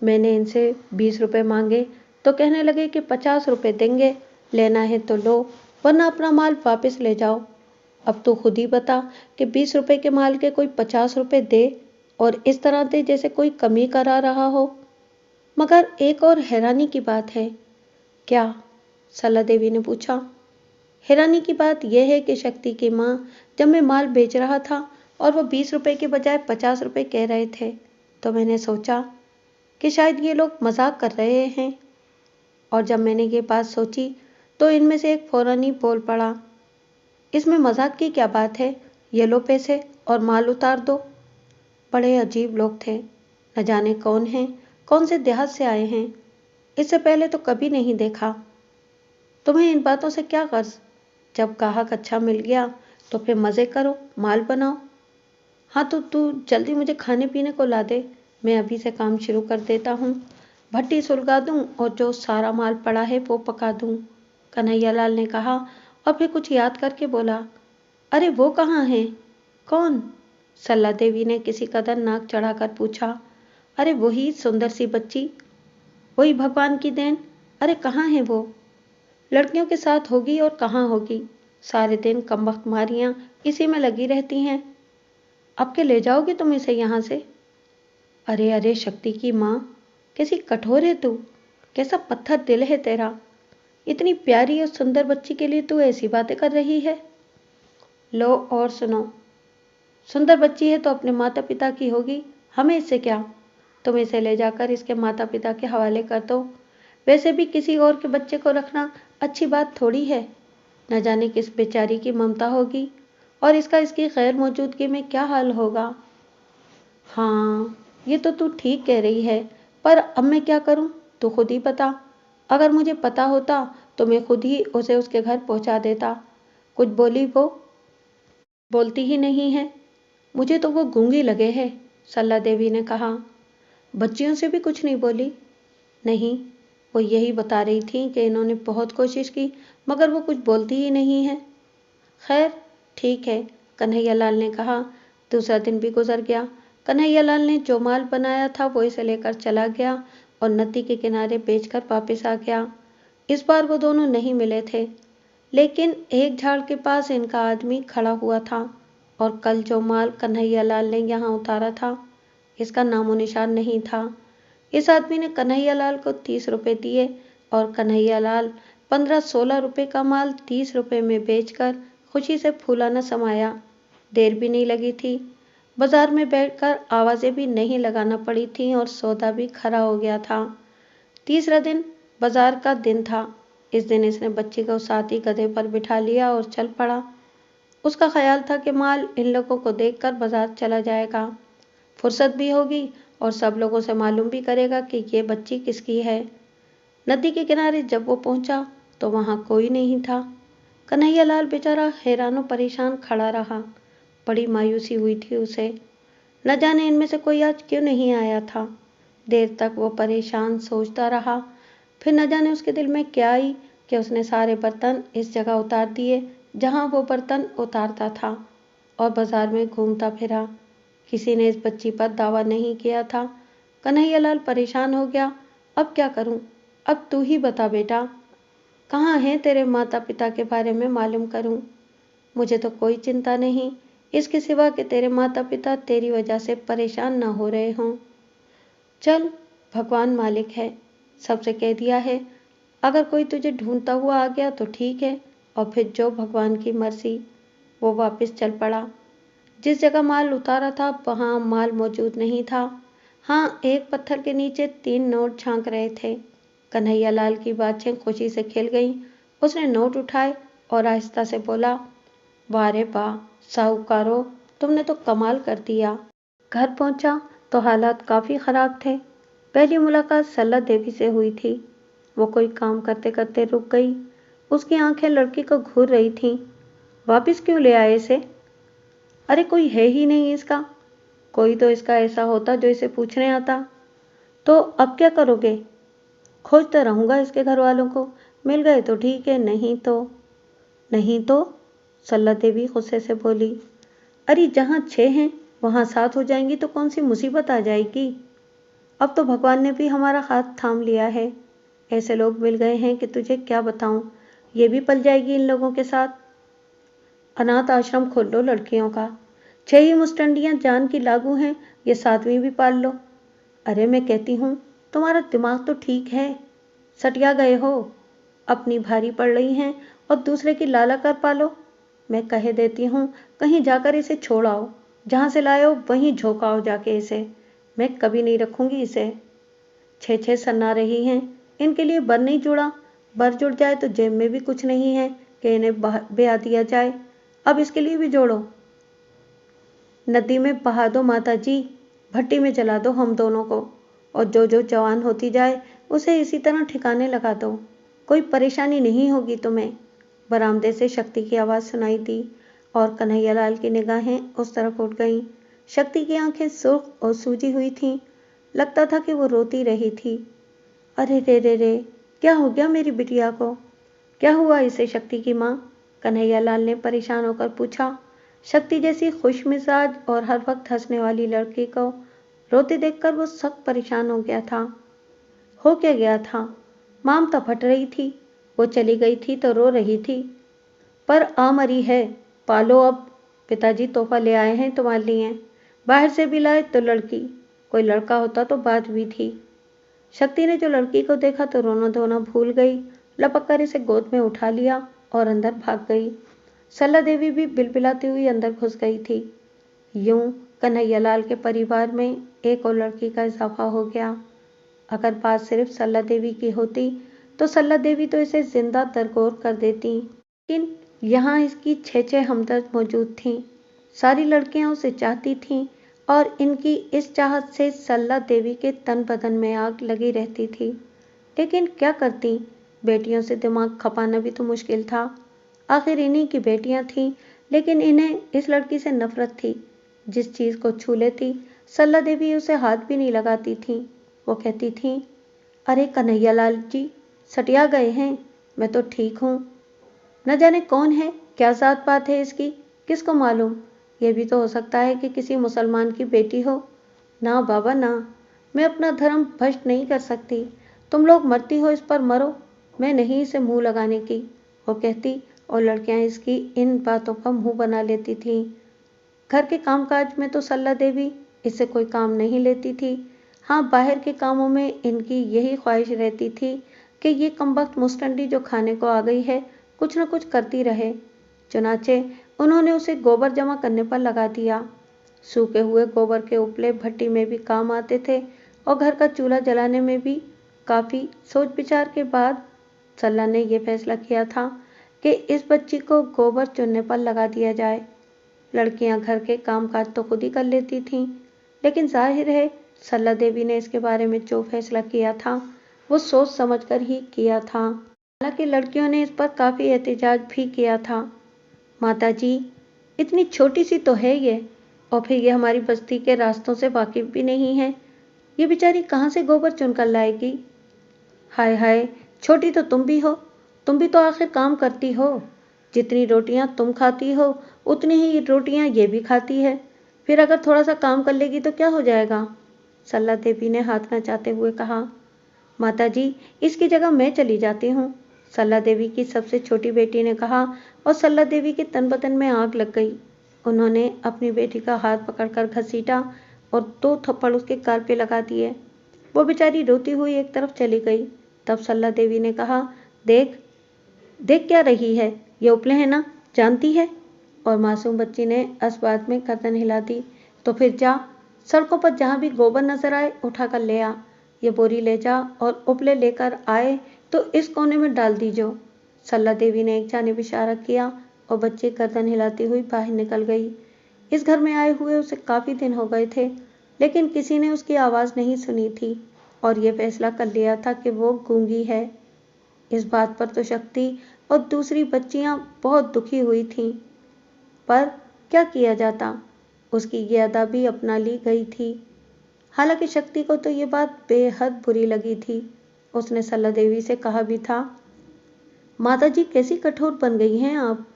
मैंने इनसे 20 रुपए मांगे तो कहने लगे कि 50 रुपए देंगे, लेना है तो लो वरना अपना माल वापस ले जाओ। अब तो खुद ही बता कि 20 रुपए के माल के कोई 50 रुपए दे, और इस तरह दे जैसे कोई कमी करा रहा हो। मगर एक और हैरानी की बात है। क्या? सरला देवी ने पूछा। हैरानी की बात यह है कि शक्ति की माँ जब मैं माल बेच रहा था और वो 20 रुपए के बजाय 50 रुपए कह रहे थे, तो मैंने सोचा कि शायद ये लोग मजाक कर रहे हैं। और जब मैंने ये बात सोची तो इनमें से एक फौरन ही बोल पड़ा, इसमें मजाक की क्या बात है, ये लो पैसे और माल उतार दो। बड़े अजीब लोग थे, न जाने कौन हैं, कौन से देहात से आए हैं, इससे पहले तो कभी नहीं देखा। तुम्हें इन बातों से क्या गर्ज? जब ग्राहक अच्छा मिल गया तो फिर मजे करो, माल बनाओ। हाँ तो तू जल्दी मुझे खाने पीने को ला दे, मैं अभी से काम शुरू कर देता हूँ। भट्टी सुलगा दूँ और जो सारा माल पड़ा है वो पका दूँ, कन्हैयालाल ने कहा और फिर कुछ याद करके बोला, अरे वो कहाँ है? कौन? सरला देवी ने किसी कदर नाक चढ़ाकर पूछा। अरे वही सुंदर सी बच्ची, वही भगवान की देन। अरे कहाँ है वो? लड़कियों के साथ होगी और कहाँ होगी, सारे दिन कमबख्त मारियां इसी में लगी रहती हैं। अब के ले जाओगे तुम इसे यहाँ से? अरे अरे शक्ति की माँ, कैसी कठोर है तू, कैसा पत्थर दिल है तेरा। इतनी प्यारी और सुंदर बच्ची के लिए तू ऐसी बातें कर रही है। लो और सुनो, सुंदर बच्ची है तो अपने माता पिता की होगी, हमें इससे क्या। तुम इसे ले जाकर इसके माता पिता के हवाले कर दो। वैसे भी किसी और के बच्चे को रखना अच्छी बात थोड़ी है, न जाने किस बेचारी की ममता होगी और इसका इसकी गैर मौजूदगी में क्या हाल होगा। हाँ, ये तो तू ठीक कह रही है, पर अब मैं क्या करूं, तू खुद ही बता। अगर मुझे पता होता तो मैं खुद ही उसे उसके घर पहुंचा देता। कुछ बोली वो? बोलती ही नहीं है, मुझे तो वो गूंगी लगे है, सरला देवी ने कहा। बच्चियों से भी कुछ नहीं बोली? नहीं, वो यही बता रही थी कि इन्होंने बहुत कोशिश की मगर वो कुछ बोलती ही नहीं है। खैर ठीक है, कन्हैयालाल ने कहा। दूसरा दिन भी गुजर गया। कन्हैयालाल ने जो माल बनाया था वो इसे लेकर चला गया और नदी के किनारे बेचकर वापस आ गया। इस बार वो दोनों नहीं मिले थे, लेकिन एक झाड़ के पास इनका आदमी खड़ा हुआ था और कल जो माल कन्हैयालाल ने यहाँ उतारा था, इसका नामो निशान नहीं था। इस आदमी ने कन्हैयालाल को 30 रुपए दिए और कन्हैयालाल 15-16 रुपए का माल 30 रुपए में बेचकर खुशी से फूला न समाया। देर भी नहीं लगी थी, बाजार में बैठकर आवाजें भी नहीं लगाना पड़ी थी और सौदा भी खरा हो गया था। तीसरा दिन बाजार का दिन था। इस दिन इसने बच्ची को साथ ही गधे पर बिठा लिया और चल पड़ा। उसका ख्याल था कि माल इन लोगों को देखकर बाजार चला जाएगा, फुर्सत भी होगी और सब लोगों से मालूम भी करेगा कि ये बच्ची किसकी है। नदी के किनारे जब वो पहुंचा तो वहां कोई नहीं था। कन्हैयालाल बेचारा हैरान परेशान खड़ा रहा। बड़ी मायूसी हुई थी उसे, न जाने इनमें से कोई आज क्यों नहीं आया था। देर तक वो परेशान सोचता रहा। फिर न जाने उसके दिल में क्या आई कि उसने सारे बर्तन इस जगह उतार दिए जहां वो बर्तन उतारता था और बाजार में घूमता फिरा। किसी ने इस बच्ची पर दावा नहीं किया था। कन्हैयालाल परेशान हो गया। अब क्या करूं? अब तू ही बता बेटा, कहाँ हैं तेरे माता पिता के बारे में मालूम करूं। मुझे तो कोई चिंता नहीं, इसके सिवा कि तेरे माता पिता तेरी वजह से परेशान ना हो रहे हों। चल, भगवान मालिक है, सबसे कह दिया है, अगर कोई तुझे ढूंढता हुआ आ गया तो ठीक है, और फिर जो भगवान की मर्जी। वो वापस चल पड़ा। जिस जगह माल उतारा था वहां माल मौजूद नहीं था। हाँ, एक पत्थर के नीचे 3 नोट झांक रहे थे। कन्हैयालाल की बातें खुशी से खिल गईं। उसने नोट उठाए और आहिस्ता से बोला, वाह रे वाह साहूकारो, तुमने तो कमाल कर दिया। घर पहुंचा तो हालात काफी खराब थे। पहली मुलाकात सरला देवी से हुई थी। वो कोई काम करते करते रुक गई। उसकी आंखें लड़की को घूर रही थीं। वापिस क्यों ले आए इसे? अरे कोई है ही नहीं इसका। कोई तो इसका ऐसा होता जो इसे पूछने आता। तो अब क्या करोगे? खोजता रहूंगा इसके घर वालों को, मिल गए तो ठीक है, नहीं तो सल्ला देवी गुस्से से बोली। अरे जहाँ 6 हैं वहाँ 7 हो जाएंगी तो कौन सी मुसीबत आ जाएगी। अब तो भगवान ने भी हमारा हाथ थाम लिया है। ऐसे लोग मिल गए हैं कि तुझे क्या बताऊं, ये भी पल जाएगी इन लोगों के साथ। अनाथ आश्रम खोल लो लड़कियों का, 6 ही मुस्टंडियां जान की लागू हैं, ये 7वीं भी पाल लो। अरे मैं कहती हूँ तुम्हारा दिमाग तो ठीक है, सटिया गए हो, अपनी भारी पड़ रही हैं और दूसरे की लाला कर पालो। मैं कह देती हूँ कहीं जाकर इसे छोड़ आओ, जहाँ से लाए हो वहीं झोंकाओ जाके इसे। मैं कभी नहीं रखूंगी इसे। 6 सन्ना रही हैं, इनके लिए बर नहीं जुड़ा, बर जुड़ जाए तो जेब में भी कुछ नहीं है कि इन्हें ब्याह दिया जाए, अब इसके लिए भी जोड़ो। नदी में बहा दो माता जी, भट्टी में जला दो हम दोनों को, और जो जो जवान होती जाए उसे इसी तरह ठिकाने लगा दो, कोई परेशानी नहीं होगी तुम्हें। बरामदे से शक्ति की आवाज़ सुनाई दी और कन्हैयालाल की निगाहें उस तरफ उठ गईं। शक्ति की आंखें सुर्ख और सूजी हुई थीं, लगता था कि वो रोती रही थी। अरे रे रे रे, क्या हो गया मेरी बिटिया को, क्या हुआ इसे शक्ति की माँ? कन्हैयालाल ने परेशान होकर पूछा। शक्ति जैसी खुशमिजाज और हर वक्त हंसने वाली लड़की को रोते देखकर वो सख्त परेशान हो गया था। हो क्या गया था? ममता फट रही थी, वो चली गई थी तो रो रही थी। पर आ मरी है, पालो अब, पिताजी तोहफा ले आए हैं तुम्हारे लिए, बाहर से भी लाए तो लड़की, कोई लड़का होता तो बात भी थी। शक्ति ने जो लड़की को देखा तो रोना धोना भूल गई, लपक कर इसे गोद में उठा लिया और अंदर भाग गई। सल्ला देवी भी बिलबिलाती हुई अंदर घुस गई थी। यूं कन्हैयालाल के परिवार में एक और लड़की का इजाफा हो गया। अगर बात सिर्फ सल्ला देवी की होती तो सल्ला देवी तो इसे जिंदा दरगोर कर देती, लेकिन यहाँ इसकी 6 हमदर्द मौजूद थीं। सारी लड़कियां उसे चाहती थीं और इनकी इस चाहत से सल्ला देवी के तन बदन में आग लगी रहती थी। लेकिन क्या करती, बेटियों से दिमाग खपाना भी तो मुश्किल था। आखिर इन्हीं की बेटियां थीं, लेकिन इन्हें इस लड़की से नफरत थी। जिस चीज़ को छू लेती सल्ला देवी उसे हाथ भी नहीं लगाती थी। वो कहती थी, अरे कन्हैयालाल जी सटिया गए हैं, मैं तो ठीक हूँ। न जाने कौन है, क्या जात पात है इसकी, किसको मालूम। यह भी तो हो सकता है कि किसी मुसलमान की बेटी हो। ना बाबा ना, मैं अपना धर्म भ्रष्ट नहीं कर सकती। तुम लोग मरती हो इस पर मरो, मैं नहीं इसे मुंह लगाने की, वो कहती। और लड़कियां इसकी इन बातों का मुंह बना लेती थीं। घर के कामकाज में तो सल्ला देवी इससे कोई काम नहीं लेती थी। हाँ, बाहर के कामों में इनकी यही ख्वाहिश रहती थी कि ये कमबख्त मुस्टंडी जो खाने को आ गई है कुछ न कुछ करती रहे। चुनाचे उन्होंने उसे गोबर जमा करने पर लगा दिया। सूखे हुए गोबर के उपले भट्टी में भी काम आते थे और घर का चूल्हा जलाने में भी। काफ़ी सोच विचार के बाद सल्ला ने यह फैसला किया था कि इस बच्ची को गोबर चुनने पर लगा दिया जाए। लड़कियां घर के कामकाज तो खुद ही कर लेती थीं, लेकिन जाहिर है सल्ला देवी ने इसके बारे में जो फैसला किया था वो सोच समझकर ही किया था। हालांकि लड़कियों ने इस पर काफ़ी एहतजाज भी किया था। माता जी, इतनी छोटी सी तो है ये, और फिर ये हमारी बस्ती के रास्तों से वाकिफ भी नहीं है, ये बेचारी कहाँ से गोबर चुनकर लाएगी। हाय हाय, छोटी तो तुम भी हो, तुम भी तो आखिर काम करती हो। जितनी रोटियां तुम खाती हो उतनी ही रोटियां ये भी खाती है, फिर अगर थोड़ा सा काम कर लेगी तो क्या हो जाएगा। सल्ला देवी ने हाथ नचाते हुए कहा। माता जी, इसकी जगह मैं चली जाती हूँ, सल्ला देवी की सबसे छोटी बेटी ने कहा। और सल्ला देवी के तन बदन में आग लग गई। उन्होंने अपनी बेटी का हाथ पकड़कर घसीटा और 2 थप्पड़ उसके गाल पे लगा दिए। वो बेचारी रोती हुई एक तरफ चली गई। तब सल्ला देवी ने कहा, देख देख क्या रही है, ये उपले है ना, जानती है। और मासूम बच्ची ने इस बात में गर्दन हिला दी। तो फिर जा, सड़कों पर जहाँ भी गोबर नजर आए उठा कर ले आ, ये बोरी ले जा और उपले लेकर आए तो इस कोने में डाल दीजो। सल्ला देवी ने एक जानिब इशारा किया और बच्ची गर्दन हिलाती हुई बाहर निकल गई। इस घर में आए हुए उसे काफ़ी दिन हो गए थे, लेकिन किसी ने उसकी आवाज़ नहीं सुनी थी और ये फैसला कर लिया था कि वो गूंगी है। इस बात पर तो शक्ति और दूसरी बच्चियां बहुत दुखी हुई थीं, पर क्या किया जाता, उसकी ये अदा भी अपना ली गई थी। हालांकि शक्ति को तो ये बात बेहद बुरी लगी थी। उसने सल्ला देवी से कहा भी था, माताजी कैसी कठोर बन गई हैं आप।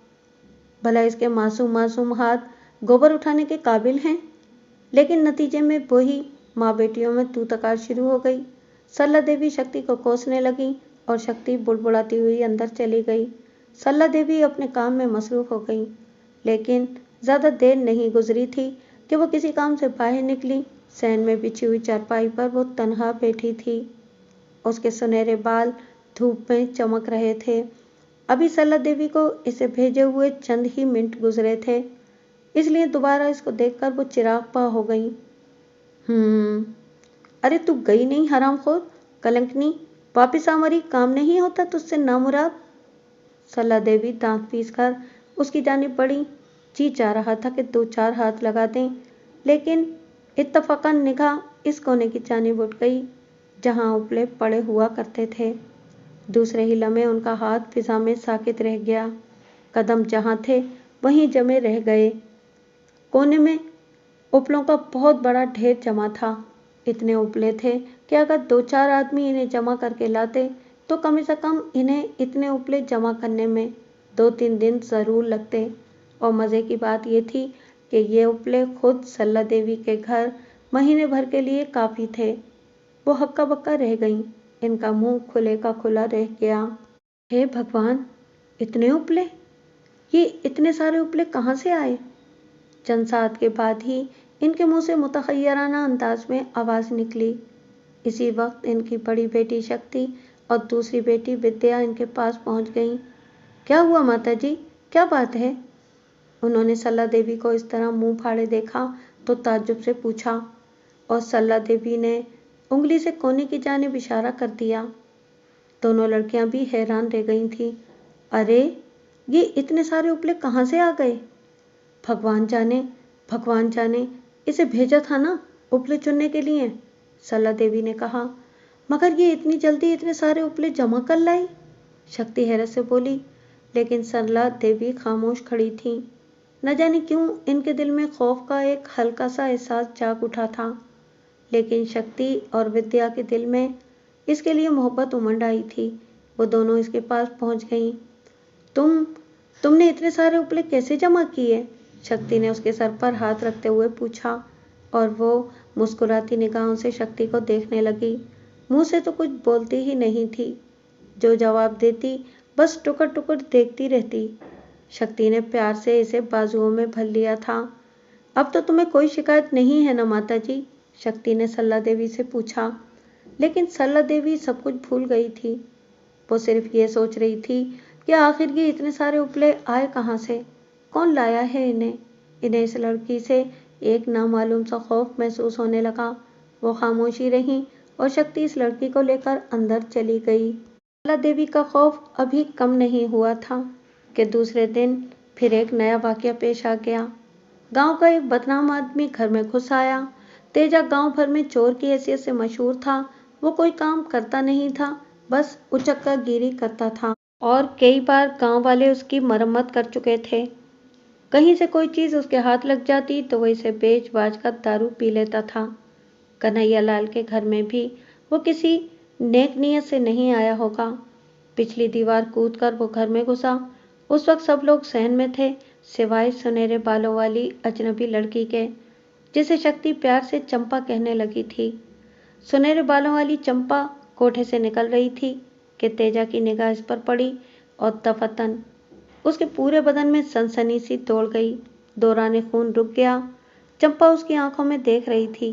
भला इसके मासूम मासूम हाथ गोबर उठाने के काबिल हैं। लेकिन नतीजे में वही माँ बेटियों में तू तकार शुरू हो गई। सरला देवी शक्ति को कोसने लगी और शक्ति बुड़बुड़ाती हुई अंदर चली गई। सरला देवी अपने काम में मसरूफ हो गई, लेकिन ज्यादा देर नहीं गुजरी थी कि वो किसी काम से बाहर निकली। सैन में बिछी हुई चारपाई पर वो तन्हा बैठी थी। उसके सुनहरे बाल धूप में चमक रहे थे। अभी सरला देवी को इसे भेजे हुए चंद ही मिनट गुजरे थे, इसलिए दोबारा इसको देखकर वो चिराग पा हो गई। अरे तू गई नहीं हरामखोर, कलंकनी, वापिस आ मरी, काम नहीं होता तुझसे नामुराद। सरला देवी दांत पीसकर उसकी जानिब बढ़ी। जी चाह रहा था कि दो चार हाथ लगा दें, लेकिन इत्तफाकन निगाह इस कोने की जानिब उठ गई जहां उपले पड़े हुआ करते थे। दूसरे ही लम्हे उनका हाथ फिजा में साकित रह गया। कदम जहां थे वहीं जमे रह गए। कोने में उपलों का बहुत बड़ा ढेर जमा था। इतने उपले थे कि अगर दो चार आदमी इन्हें जमा करके लाते तो कम से कम इन्हें इतने उपले जमा करने में 2-3 दिन जरूर लगते। और मजे की बात यह थी कि ये उपले खुद सरला देवी के घर महीने भर के लिए काफी थे। वो हक्का बक्का रह गईं। इनका मुंह खुले का खुला रह गया। हे भगवान, इतने उपले, ये इतने सारे उपले कहाँ से आए। चंद साथ के बाद ही इनके मुंह से मुतखय्यराना अंदाज में आवाज निकली। इसी वक्त इनकी बड़ी बेटी शक्ति और दूसरी बेटी विद्या इनके पास पहुंच गईं। क्या हुआ माताजी, क्या बात है। उन्होंने सरला देवी को इस तरह मुंह फाड़े देखा तो ताज्जुब से पूछा, और सरला देवी ने उंगली से कोने की जानिब इशारा कर दिया। दोनों लड़कियां भी हैरान रह गई थीं। अरे ये इतने सारे उपले कहाँ से आ गए। भगवान जाने, इसे भेजा था ना उपले चुनने के लिए, सरला देवी ने कहा। मगर ये इतनी जल्दी इतने सारे उपले जमा कर लाई, शक्ति हैरत से बोली। लेकिन सरला देवी खामोश खड़ी थी। न जाने क्यों इनके दिल में खौफ का एक हल्का सा एहसास जाग उठा था, लेकिन शक्ति और विद्या के दिल में इसके लिए मोहब्बत उमड़ आई थी। वो दोनों इसके पास पहुंच गईं। तुमने इतने सारे उपले कैसे जमा किए, शक्ति ने उसके सर पर हाथ रखते हुए पूछा, और वो मुस्कुराती निगाहों से शक्ति को देखने लगी। मुंह से तो कुछ बोलती ही नहीं थी, जो जवाब देती बस टुकड़ टुकड़ देखती रहती। शक्ति ने प्यार से इसे बाजुओं में भर लिया था। अब तो तुम्हें कोई शिकायत नहीं है ना माताजी, शक्ति ने सरला देवी से पूछा। लेकिन सरला देवी सब कुछ भूल गई थी। वो सिर्फ ये सोच रही थी कि आखिर ये इतने सारे उपले आए कहाँ से, कौन लाया है इन्हें इस लड़की से एक नामालूम सा खौफ महसूस होने लगा। वो खामोशी रही और शक्ति इस लड़की को लेकर अंदर चली गई। सरला देवी का खौफ अभी कम नहीं हुआ था कि दूसरे दिन फिर एक नया वाकया पेश आ गया। गांव का एक बदनाम आदमी घर में घुस आया। तेजा गांव भर में चोर की हैसियत से मशहूर था। वो कोई काम करता नहीं था, बस उचक्का गिरी करता था, और कई बार गांव वाले उसकी मरम्मत कर चुके थे। कहीं से कोई चीज उसके हाथ लग जाती तो वो इसे बेच बाच कर दारू पी लेता था। कन्हैया लाल के घर में भी वो किसी नेक नियत से नहीं आया होगा। पिछली दीवार कूदकर वो घर में घुसा। उस वक्त सब लोग सहन में थे, सिवाय सुनहरे बालों वाली अजनबी लड़की के, जिसे शक्ति प्यार से चंपा कहने लगी थी। सुनहरे बालों वाली चंपा कोठे से निकल रही थी कि तेजा की निगाह इस पर पड़ी, और दफतन उसके पूरे बदन में सनसनी सी दौड़ गई। दौरान खून रुक गया। चंपा उसकी आंखों में देख रही थी।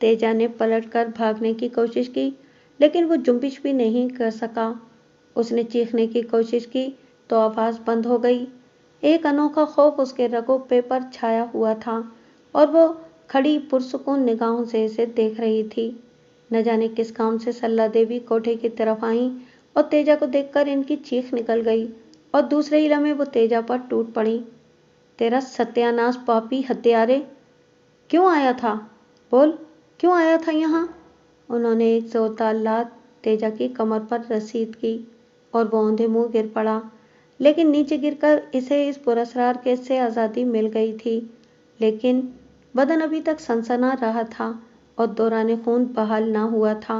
तेजा ने पलटकर भागने की कोशिश की, लेकिन वो जुम्बिश भी नहीं कर सका। उसने चीखने की कोशिश की तो आवाज बंद हो गई। एक अनोखा खौफ उसके रगों पे पर छाया हुआ था, और वो खड़ी पुरसुकून निगाहों से इसे देख रही थी। न जाने किस काम से सरला देवी कोठे की तरफ आई, और तेजा को देखकर इनकी चीख निकल गई, और दूसरे ही लम्हे वो तेजा पर टूट पड़ी। तेरा सत्यानाश पापी हत्यारे, क्यों आया था, बोल, क्यों आया था यहाँ। उन्होंने एक जोरदार लात तेजा की कमर पर रसीद की, और वो औंधे मुंह गिर पड़ा। लेकिन नीचे गिरकर इसे इस पुरस्कार केस से आज़ादी मिल गई थी, लेकिन बदन अभी तक सनसना रहा था और दौरान खून बहाल ना हुआ था।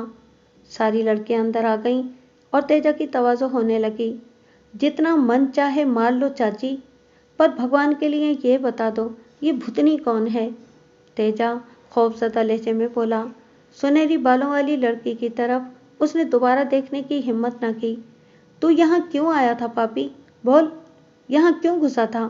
सारी लड़कियां अंदर आ गईं और तेजा की तवाज़ो होने लगी। जितना मन चाहे मार लो चाची, पर भगवान के लिए ये बता दो, ये भूतनी कौन है? तेजा खौफजदा लहजे में बोला। सुनहरी बालों वाली लड़की की तरफ उसने दोबारा देखने की हिम्मत न की। तू यहाँ क्यों आया था पापी? बोल, यहाँ क्यों घुसा था?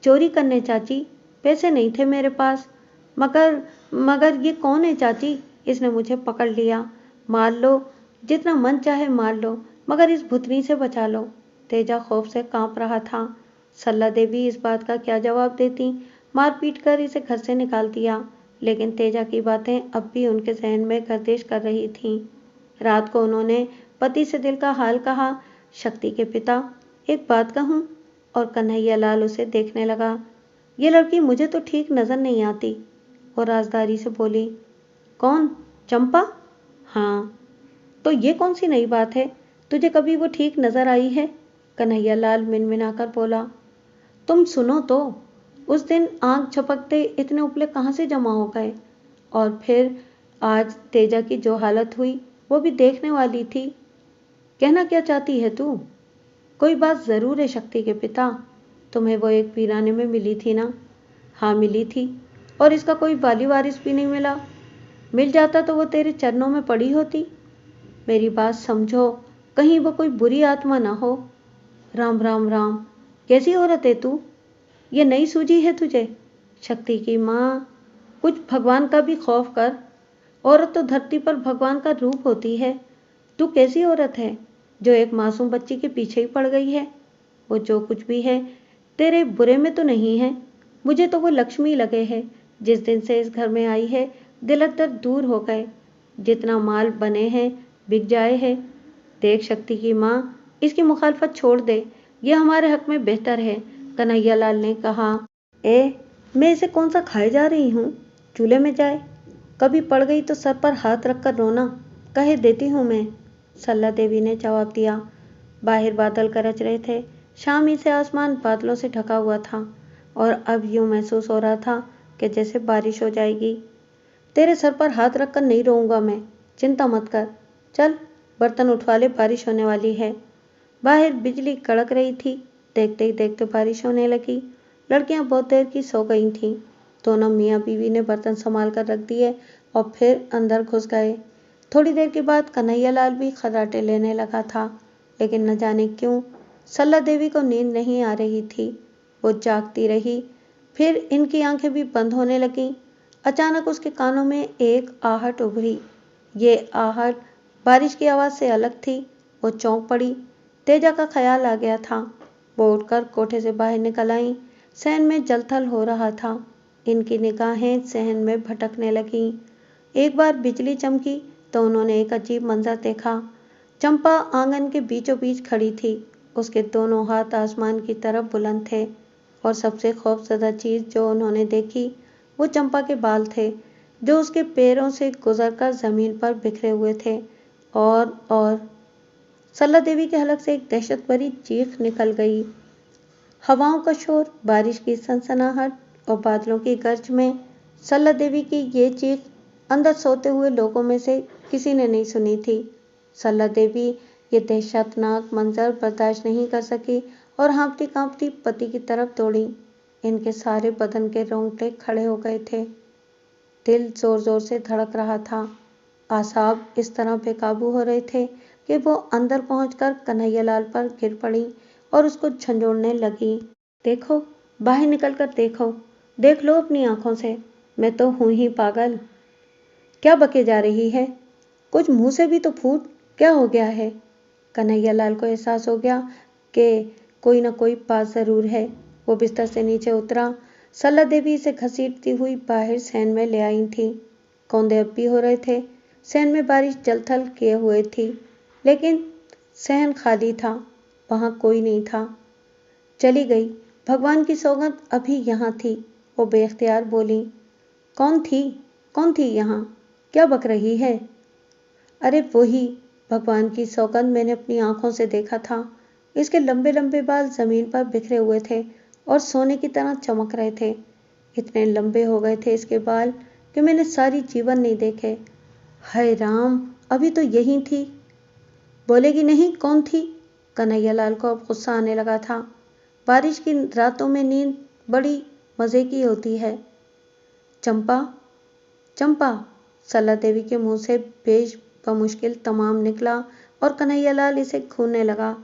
चोरी करने चाची, पैसे नहीं थे मेरे पास। मगर मगर ये कौन है चाची? इसने मुझे पकड़ लिया। मार लो, जितना मन चाहे मार लो, मगर इस भुतनी से बचा लो। तेजा खौफ से कांप रहा था। सल्ला देवी इस बात का क्या जवाब देती? मार पीट कर इसे घर से निकाल दिया, लेकिन तेजा की बातें अब भी उनके जहन में गर्दिश कर रही थीं। रात को उन्होंने पति से दिल का हाल कहा। शक्ति के पिता, एक बात कहूँ? और कन्हैया लाल उसे देखने लगा। ये लड़की मुझे तो ठीक नजर नहीं आती। और राजदारी से बोली। कौन? चंपा? हाँ। तो ये कौन सी नई बात है? तुझे कभी वो ठीक नजर आई है? कन्हैया लाल मिनमिनाकर बोला। तुम सुनो तो, उस दिन आंख झपकते इतने उपले कहाँ से जमा हो गए? और फिर आज तेजा की जो हालत हुई वो भी देखने वाली थी। कहना क्या चाहती है तू? कोई बात जरूर है शक्ति के पिता। तुम्हें वो एक वीराने में मिली थी ना? हाँ मिली थी। और इसका कोई वाली वारिस भी नहीं मिला। मिल जाता तो वो तेरे चरणों में पड़ी होती। मेरी बात समझो, कहीं वो कोई बुरी आत्मा ना हो। राम राम राम, कैसी औरत है तू? ये नई सूझी है तुझे? शक्ति की माँ, कुछ भगवान का भी खौफ कर। औरत तो धरती पर भगवान का रूप होती है। तू कैसी औरत है जो एक मासूम बच्ची के पीछे ही पड़ गई है? वो जो कुछ भी है तेरे बुरे में तो नहीं है। मुझे तो वो लक्ष्मी लगे है। जिस दिन से इस घर में आई है दिलक दर्द दूर हो गए। जितना माल बने हैं बिक जाए है। देख शक्ति की माँ, इसकी मुखालफत छोड़ दे, ये हमारे हक में बेहतर है। कन्हैया लाल ने कहा। मैं इसे कौन सा खाए जा रही हूँ? चूल्हे में जाए। कभी पड़ गई तो सर पर हाथ रखकर रोना, कहे देती हूँ मैं। सल्ला देवी ने जवाब दिया। बाहर बादल गरज रहे थे। शाम ही से आसमान बादलों से ढका हुआ था और अब यूं महसूस हो रहा था कि जैसे बारिश हो जाएगी। तेरे सर पर हाथ रखकर नहीं रोऊंगा मैं, चिंता मत कर। चल बर्तन उठवा ले, बारिश होने वाली है। बाहर बिजली कड़क रही थी। देखते ही देखते बारिश होने लगी। लड़कियां बहुत देर की सो गई थीं। दोनों मियाँ बीवी ने बर्तन संभाल कर रख दिए और फिर अंदर घुस गए। थोड़ी देर के बाद कन्हैया लाल भी खर्राटे लेने लगा था, लेकिन न जाने क्यों सल्ला देवी को नींद नहीं आ रही थी। वो जागती रही। फिर इनकी आंखें भी बंद होने लगीं। अचानक उसके कानों में एक आहट उभरी। ये आहट बारिश की आवाज से अलग थी। वो चौंक पड़ी। तेजा का ख्याल आ गया था। वो उठकर कोठे से बाहर निकल आई। सहन में जलथल हो रहा था। इनकी निगाहें सहन में भटकने लगीं। एक बार बिजली चमकी तो उन्होंने एक अजीब मंजर देखा। चंपा आंगन के बीचों बीच खड़ी थी। उसके दोनों हाथ आसमान की तरफ बुलंद थे और सबसे खौफजदा चीज जो उन्होंने देखी वो चंपा के बाल थे, जो उसके पैरों से गुजरकर जमीन पर बिखरे हुए थे। और सल्ला देवी के हलक से एक दहशत भरी चीख निकल गई। हवाओं का शोर, बारिश की सनसनाहट और बादलों की गर्ज में सल्ला देवी की ये चीख अंदर सोते हुए लोगों में से किसी ने नहीं सुनी थी। सल्ला देवी ये दहशतनाक मंजर बर्दाश्त नहीं कर सकी और हाँफती कांपती पति की तरफ दौड़ी। इनके सारे बदन के रोंगटे खड़े हो गए थे। दिल जोर जोर से धड़क रहा था। आसाब इस तरह बेकाबू हो रहे थे कि वो अंदर पहुंचकर कन्हैया लाल पर गिर पड़ी और उसको झंझोड़ने लगी। देखो, बाहर निकलकर देखो, देख लो अपनी आंखों से, मैं तो हूं ही पागल। क्या बके जा रही है? कुछ मुंह से भी तो फूट, क्या हो गया है? कन्हैया लाल को एहसास हो गया कि कोई न कोई बात जरूर है। वो बिस्तर से नीचे उतरा। सल्ला देवी इसे घसीटती हुई बाहर सहन में ले आई थी। कौंधे अब भी हो रहे थे। सहन में बारिश जलथल किए हुए थी, लेकिन सहन खाली था। वहां कोई नहीं था। चली गई, भगवान की सौगंध अभी यहाँ थी। वो बेख्तियार बोली। कौन थी? कौन थी यहाँ? क्या बक रही है? अरे वही, भगवान की सौगंध, मैंने अपनी आंखों से देखा था। इसके लंबे लंबे बाल जमीन पर बिखरे हुए थे और सोने की तरह चमक रहे थे। इतने लंबे हो गए थे इसके बाल कि मैंने सारी जीवन नहीं देखे। हाय राम, अभी तो यही थी। बोलेगी नहीं कौन थी? कन्हैयालाल को अब गुस्सा आने लगा था। बारिश की रातों में नींद बड़ी मज़े की होती है। चंपा, चंपा, सरला देवी के मुंह से बेश बमुश्किल तमाम निकला और कन्हैयालाल इसे घूरने लगा।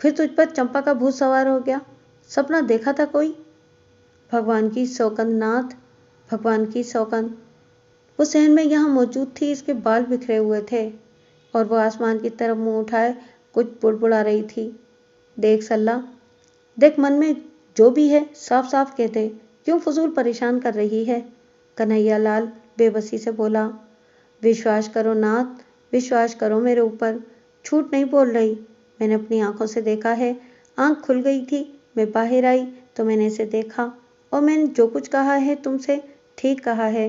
फिर तुझ पर चंपा का भूत सवार हो गया? सपना देखा था कोई? भगवान की सौगंध नाथ, भगवान की सौगंध। वो सहन में यहाँ मौजूद थी, इसके बाल बिखरे हुए थे और वो आसमान की तरफ मुंह उठाए कुछ बुड़बुड़ा रही थी। देख सरला, देख, मन में जो भी है साफ साफ कह दे, क्यों फजूल परेशान कर रही है? कन्हैयालाल बेबसी से बोला। विश्वास करो नाथ, विश्वास करो मेरे ऊपर, झूठ नहीं बोल रही। मैंने अपनी आंखों से देखा है। आंख खुल गई थी, मैं बाहर आई तो मैंने इसे देखा और मैंने जो कुछ कहा है तुमसे ठीक कहा है।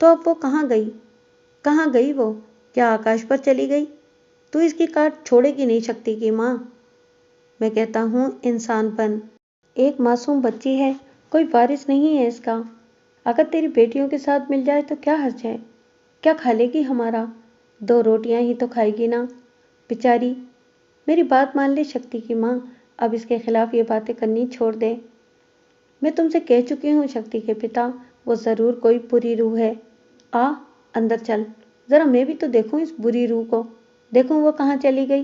तो अब वो कहाँ गई? कहाँ गई वो? क्या आकाश पर चली गई? तू इसकी काट छोड़ेगी नहीं शक्ति की माँ। मैं कहता हूँ इंसानपन। एक मासूम बच्ची है, कोई वारिस नहीं है इसका। अगर तेरी बेटियों के साथ मिल जाए तो क्या हर्ज है? क्या खा लेगी हमारा? 2 रोटियां ही तो खाएगी ना बेचारी। मेरी बात मान ले शक्ति की माँ, अब इसके खिलाफ ये बातें करनी छोड़ दे। मैं तुमसे कह चुकी हूँ शक्ति के पिता, वो जरूर कोई बुरी रूह है। आ, अंदर चल, जरा मैं भी तो देखूं इस बुरी रूह को, देखूं वो कहाँ चली गई।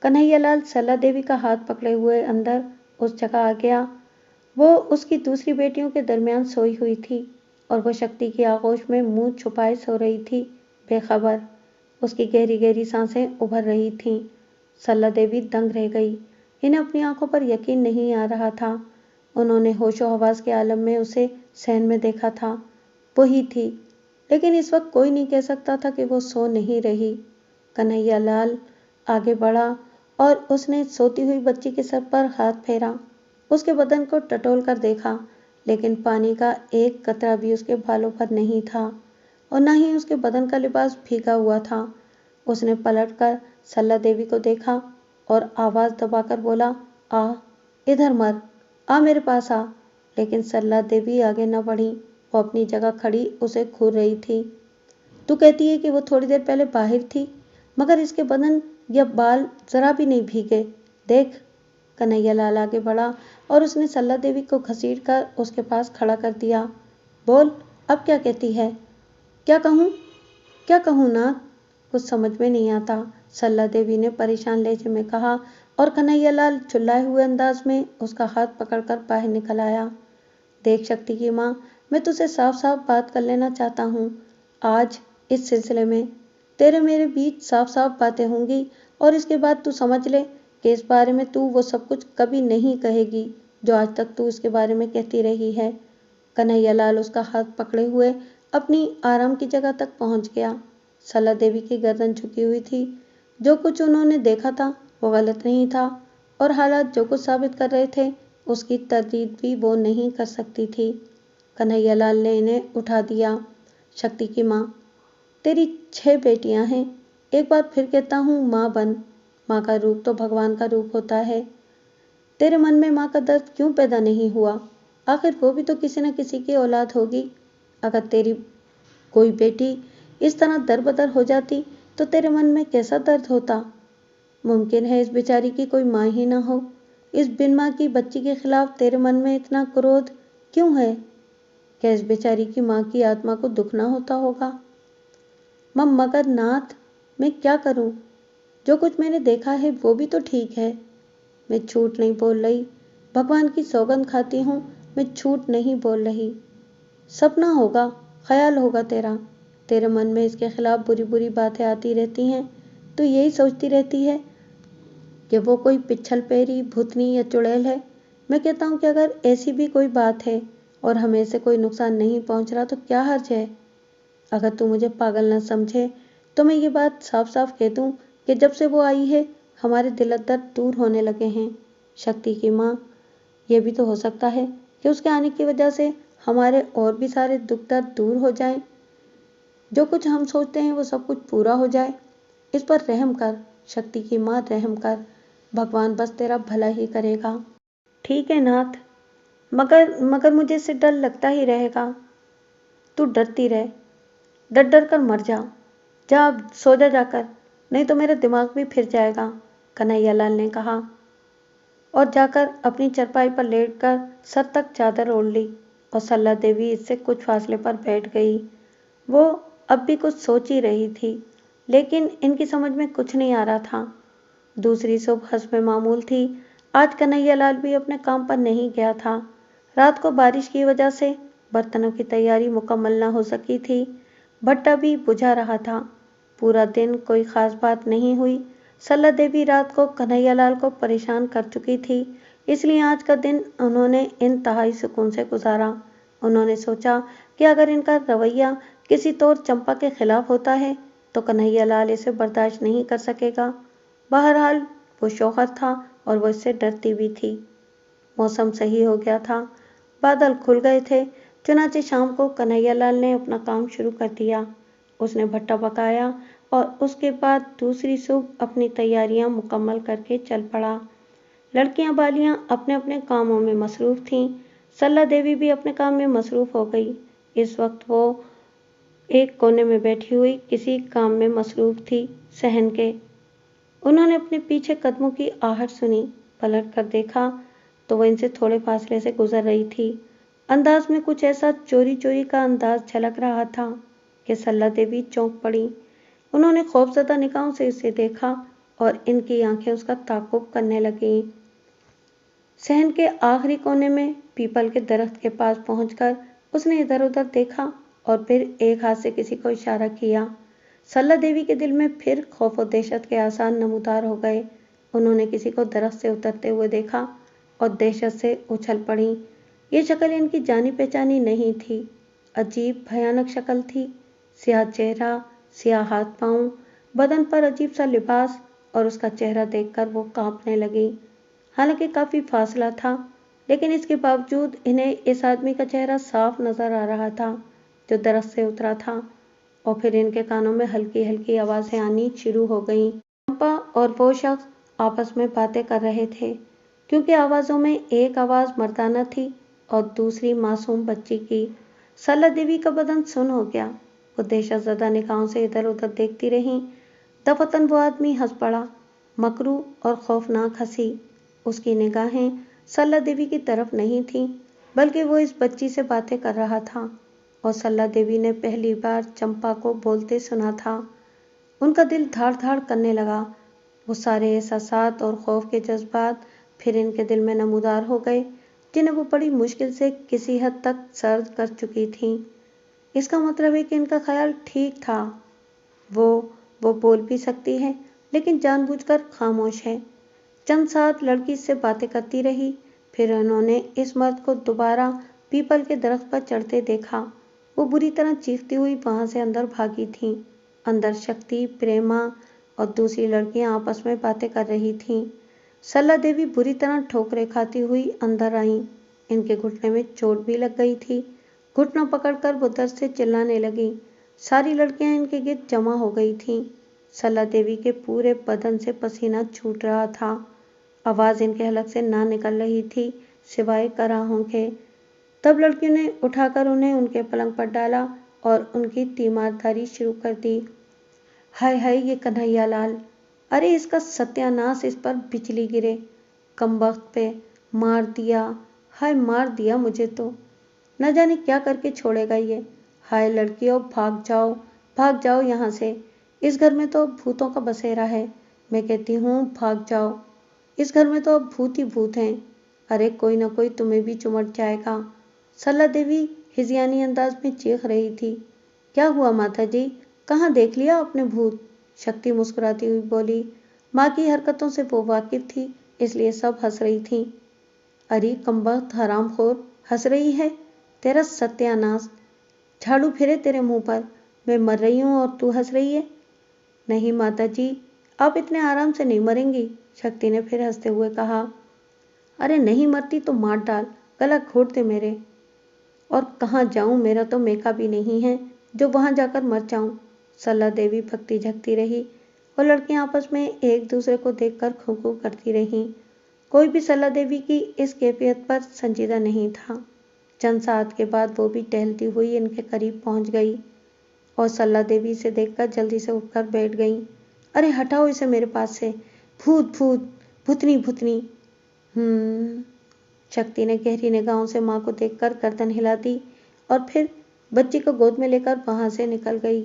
कन्हैयालाल सरला देवी का हाथ पकड़े हुए अंदर उस जगह आ गया। वो उसकी दूसरी बेटियों के दरमियान सोई हुई थी और वो शक्ति की आगोश में मुंह छुपाए सो रही थी, बेखबर। उसकी गहरी गहरी सांसें उभर रही थीं। सरला देवी दंग रह गई। इन्हें अपनी आंखों पर यकीन नहीं आ रहा था। उन्होंने होशो हवास के आलम में उसे सहन में देखा था, वही थी, लेकिन इस वक्त कोई नहीं कह सकता था कि वो सो नहीं रही। कन्हैयालाल आगे बढ़ा और उसने सोती हुई बच्ची के सर पर हाथ फेरा। उसके बदन को टटोल कर देखा, लेकिन पानी का एक कतरा भी उसके बालों पर नहीं था और न ही उसके बदन का लिबास भीगा हुआ था। उसने पलटकर सरला देवी को देखा और आवाज दबाकर बोला, आ, इधर मर, आ मेरे पास आ। लेकिन सरला देवी आगे न बढ़ी, वो अपनी जगह खड़ी उसे घूर रही थी। तू कहती है कि वो थोड़ी देर पहले बाहर थी, मगर इसके बदन या बाल जरा भी नहीं भीगे, देख। कन्हैयालाल आगे बढ़ा और उसने सरला देवी को घसीट कर उसके पास खड़ा कर दिया। बोल, अब क्या कहती है? क्या कहूँ, क्या कहूँ नाथ? कुछ समझ में नहीं आता, सरला देवी ने परेशान लहजे में कहा और कन्हैयालाल चिल्लाए हुए अंदाज में उसका हाथ पकड़कर बाहर निकल आया। देख शक्ति की माँ, मैं तुझसे साफ साफ बात कर लेना चाहता हूँ। आज इस सिलसिले में तेरे मेरे बीच साफ साफ बातें होंगी और इसके बाद तू समझ ले कि इस बारे में तू वो सब कुछ कभी नहीं कहेगी जो आज तक तू इसके बारे में कहती रही है। कन्हैयालाल उसका हाथ पकड़े हुए अपनी आराम की जगह तक पहुंच गया। सरला देवी की गर्दन झुकी हुई थी। जो कुछ उन्होंने देखा था वो गलत नहीं था और हालात जो कुछ साबित कर रहे थे उसकी तरदीद भी वो नहीं कर सकती थी। कन्हैयालाल ने इन्हें उठा दिया। शक्ति की माँ, तेरी 6 बेटियां हैं, एक बार फिर कहता हूँ माँ बन। माँ का रूप तो भगवान का रूप होता है। तेरे मन में माँ का दर्द क्यों पैदा नहीं हुआ? आखिर वो भी तो किसी न किसी की औलाद होगी। अगर तेरी कोई बेटी इस तरह दरबदर हो जाती तो तेरे मन में कैसा दर्द होता? मुमकिन है इस बेचारी की कोई माँ ही ना हो। इस बिन माँ की बच्ची के खिलाफ तेरे मन में इतना क्रोध क्यों है? क्या इस बेचारी की माँ की आत्मा को दुख ना होता होगा? मगर नाथ, मैं क्या करूं? जो कुछ मैंने देखा है वो भी तो ठीक है। मैं झूठ नहीं बोल रही, भगवान की सौगंध खाती हूँ, मैं झूठ नहीं बोल रही। सपना होगा, ख्याल होगा तेरा। तेरे मन में इसके खिलाफ बुरी बुरी बातें आती रहती हैं। तो यही सोचती रहती है कि वो कोई पिछल पैरी भूतनी या चुड़ैल है। मैं कहता हूँ कि अगर ऐसी भी कोई बात है और हमें से कोई नुकसान नहीं पहुँच रहा तो क्या हर्ज है? अगर तू मुझे पागल न समझे तो मैं ये बात साफ साफ कह दूं कि जब से वो आई है हमारे दिल दर्द दूर होने लगे हैं। शक्ति की माँ, ये भी तो हो सकता है कि उसके आने की वजह से हमारे और भी सारे दुख दर्द दूर हो जाएं। जो कुछ हम सोचते हैं वो सब कुछ पूरा हो जाए। इस पर रहम कर शक्ति की माँ, रहम कर। भगवान बस तेरा भला ही करेगा। ठीक है नाथ, मगर मुझे इससे डर लगता ही रहेगा। तू डरती रह, डर डर कर मर जा। जा अब सो जा जाकर, नहीं तो मेरा दिमाग भी फिर जाएगा। कन्हैयालाल ने कहा और जाकर अपनी चरपाई पर लेटकर सर तक चादर ओढ़ ली और सरला देवी इससे कुछ फासले पर बैठ गई। वो अब भी कुछ सोच ही रही थी, लेकिन इनकी समझ में कुछ नहीं आ रहा था। दूसरी सुबह हस्ब मामूल थी। आज कन्हैयालाल भी अपने काम पर नहीं गया था। रात को बारिश की वजह से बर्तनों की तैयारी मुकम्मल न हो सकी थी। भट्टा भी बुझा रहा था। पूरा दिन कोई खास बात नहीं हुई। सरला देवी रात को कन्हैयालाल को परेशान कर चुकी थी, इसलिए आज का दिन उन्होंने इंतहाई सुकून से गुजारा। उन्होंने सोचा कि अगर इनका रवैया किसी तौर चंपा के खिलाफ होता है तो कन्हैयालाल इसे बर्दाश्त नहीं कर सकेगा। बहरहाल वो शौहर था और वो इससे डरती भी थी। मौसम सही हो गया था, बादल खुल गए थे। चुनाचे शाम को कन्हैयालाल ने अपना काम शुरू कर दिया। उसने भट्टा पकाया और उसके बाद दूसरी सुबह अपनी तैयारियां मुकम्मल करके चल पड़ा। लड़कियां बालियां अपने अपने कामों में मसरूफ थीं। सरला देवी भी अपने काम में मसरूफ हो गई। इस वक्त वो एक कोने में बैठी हुई किसी काम में मसरूफ थी, सहन के। उन्होंने अपने पीछे कदमों की आहट सुनी। पलट कर देखा तो वह इनसे थोड़े फासले से गुजर रही थी। अंदाज में कुछ ऐसा चोरी चोरी का अंदाज झलक रहा था कि सरला देवी चौंक पड़ी। उन्होंने खौफजदा निगाहों से इसे देखा और इनकी आंखें उसका ताक़ुब करने लगीं। सहन के आखिरी कोने में पीपल के दरख्त के पास पहुंचकर उसने इधर उधर देखा और फिर एक हाथ से किसी को इशारा किया। सरला देवी के दिल में फिर खौफ और दहशत के आसार नमूदार हो गए। उन्होंने किसी को दरख्त से उतरते हुए देखा और दहशत से उछल पड़ी। ये शक्ल इनकी जानी पहचानी नहीं थी। अजीब भयानक शक्ल थी। स्याह चेहरा, स्याह हाथ पांव, बदन पर अजीब सा लिबास, और उसका चेहरा देखकर वो कांपने लगी। हालांकि काफी फासला था, लेकिन इसके बावजूद इन्हें इस आदमी का चेहरा साफ नजर आ रहा था जो दरख्त से उतरा था। और फिर इनके कानों में हल्की हल्की आवाजें आनी शुरू हो गईं। चंपा और वो शख्स आपस में बातें कर रहे थे, क्योंकि आवाजों में एक आवाज मर्दाना थी और दूसरी मासूम बच्ची की। सरला देवी का बदन सुन्न हो गया। वो दहशतज़दा निगाहों से इधर उधर देखती रही। दफतन वो आदमी हंस पड़ा, मकरू और खौफनाक हंसी। उसकी निगाहें सरला देवी की तरफ नहीं थीं, बल्कि वो इस बच्ची से बातें कर रहा था और सरला देवी ने पहली बार चंपा को बोलते सुना था। उनका दिल धाड़ धाड़ करने लगा। वो सारे एहसासात और खौफ के जज्बात फिर इनके दिल में नमूदार हो गए, जिन्हें वो बड़ी मुश्किल से किसी हद तक सर्द कर चुकी थीं। इसका मतलब है कि इनका ख्याल ठीक था। वो बोल भी सकती है, लेकिन जानबूझकर खामोश है। चंद साथ लड़की इससे बातें करती रही। फिर उन्होंने इस मर्द को दोबारा पीपल के दरख्त पर चढ़ते देखा। वो बुरी तरह चीखती हुई वहां से अंदर भागी थीं। अंदर शक्ति, प्रेमा और दूसरी लड़कियां आपस में बातें कर रही थीं। सरला देवी बुरी तरह ठोकरें खाती हुई अंदर आईं। इनके घुटने में चोट भी लग गई थी। घुटना पकड़कर वो दर्द से चिल्लाने लगी। सारी लड़कियां इनके गिर्द जमा हो गई थीं। सरला देवी के पूरे बदन से पसीना छूट रहा था। आवाज इनके हलक से ना निकल रही थी, सिवाय कराहों के। तब लड़कियों ने उठाकर उन्हें उनके पलंग पर डाला और उनकी तीमारदारी शुरू कर दी। हाय हाय, ये कन्हैयालाल! अरे इसका सत्यानाश, इस पर बिजली गिरे। कमबख्त पे मार दिया, हाय मार दिया मुझे तो। न जाने क्या करके छोड़ेगा ये। हाय लड़कियों, भाग जाओ यहाँ से। इस घर में तो अब भूतों का बसेरा है। मैं कहती हूँ भाग जाओ। इस घर में तो अब भूत ही भूत हैं। अरे कोई ना कोई तुम्हें भी चुमट जाएगा। सरला देवी हिजियानी अंदाज में चीख रही थी। क्या हुआ माता जी, कहाँ देख लिया आपने भूत? शक्ति मुस्कुराती हुई बोली। माँ की हरकतों से वो वाकिफ थी, इसलिए सब हंस रही थीं। अरे कमबख्त हरामखोर, हंस रही है? तेरा सत्यानाश! झाड़ू फिरे तेरे मुंह पर। मैं मर रही हूँ और तू हंस रही है? नहीं माता जी, आप इतने आराम से नहीं मरेंगी, शक्ति ने फिर हंसते हुए कहा। अरे नहीं मरती तो मार डाल, गला घोट दे मेरे। और कहाँ जाऊं, मेरा तो मेका भी नहीं है जो वहां जाकर मर जाऊं। सरला देवी भक्ति झकती रही और लड़कियां आपस में एक दूसरे को देखकर खू खू करती रहीं। कोई भी सरला देवी की इस कैफियत पर संजीदा नहीं था। चंद साथ के बाद वो भी टहलती हुई इनके करीब पहुंच गई और सरला देवी से देखकर जल्दी से उठकर बैठ गई। अरे हटाओ इसे मेरे पास से, भूत भूत, भूतनी भूतनी। शक्ति ने गहरी निगाहों से माँ को देखकर गर्दन हिला दी और फिर बच्ची को गोद में लेकर वहां से निकल गई।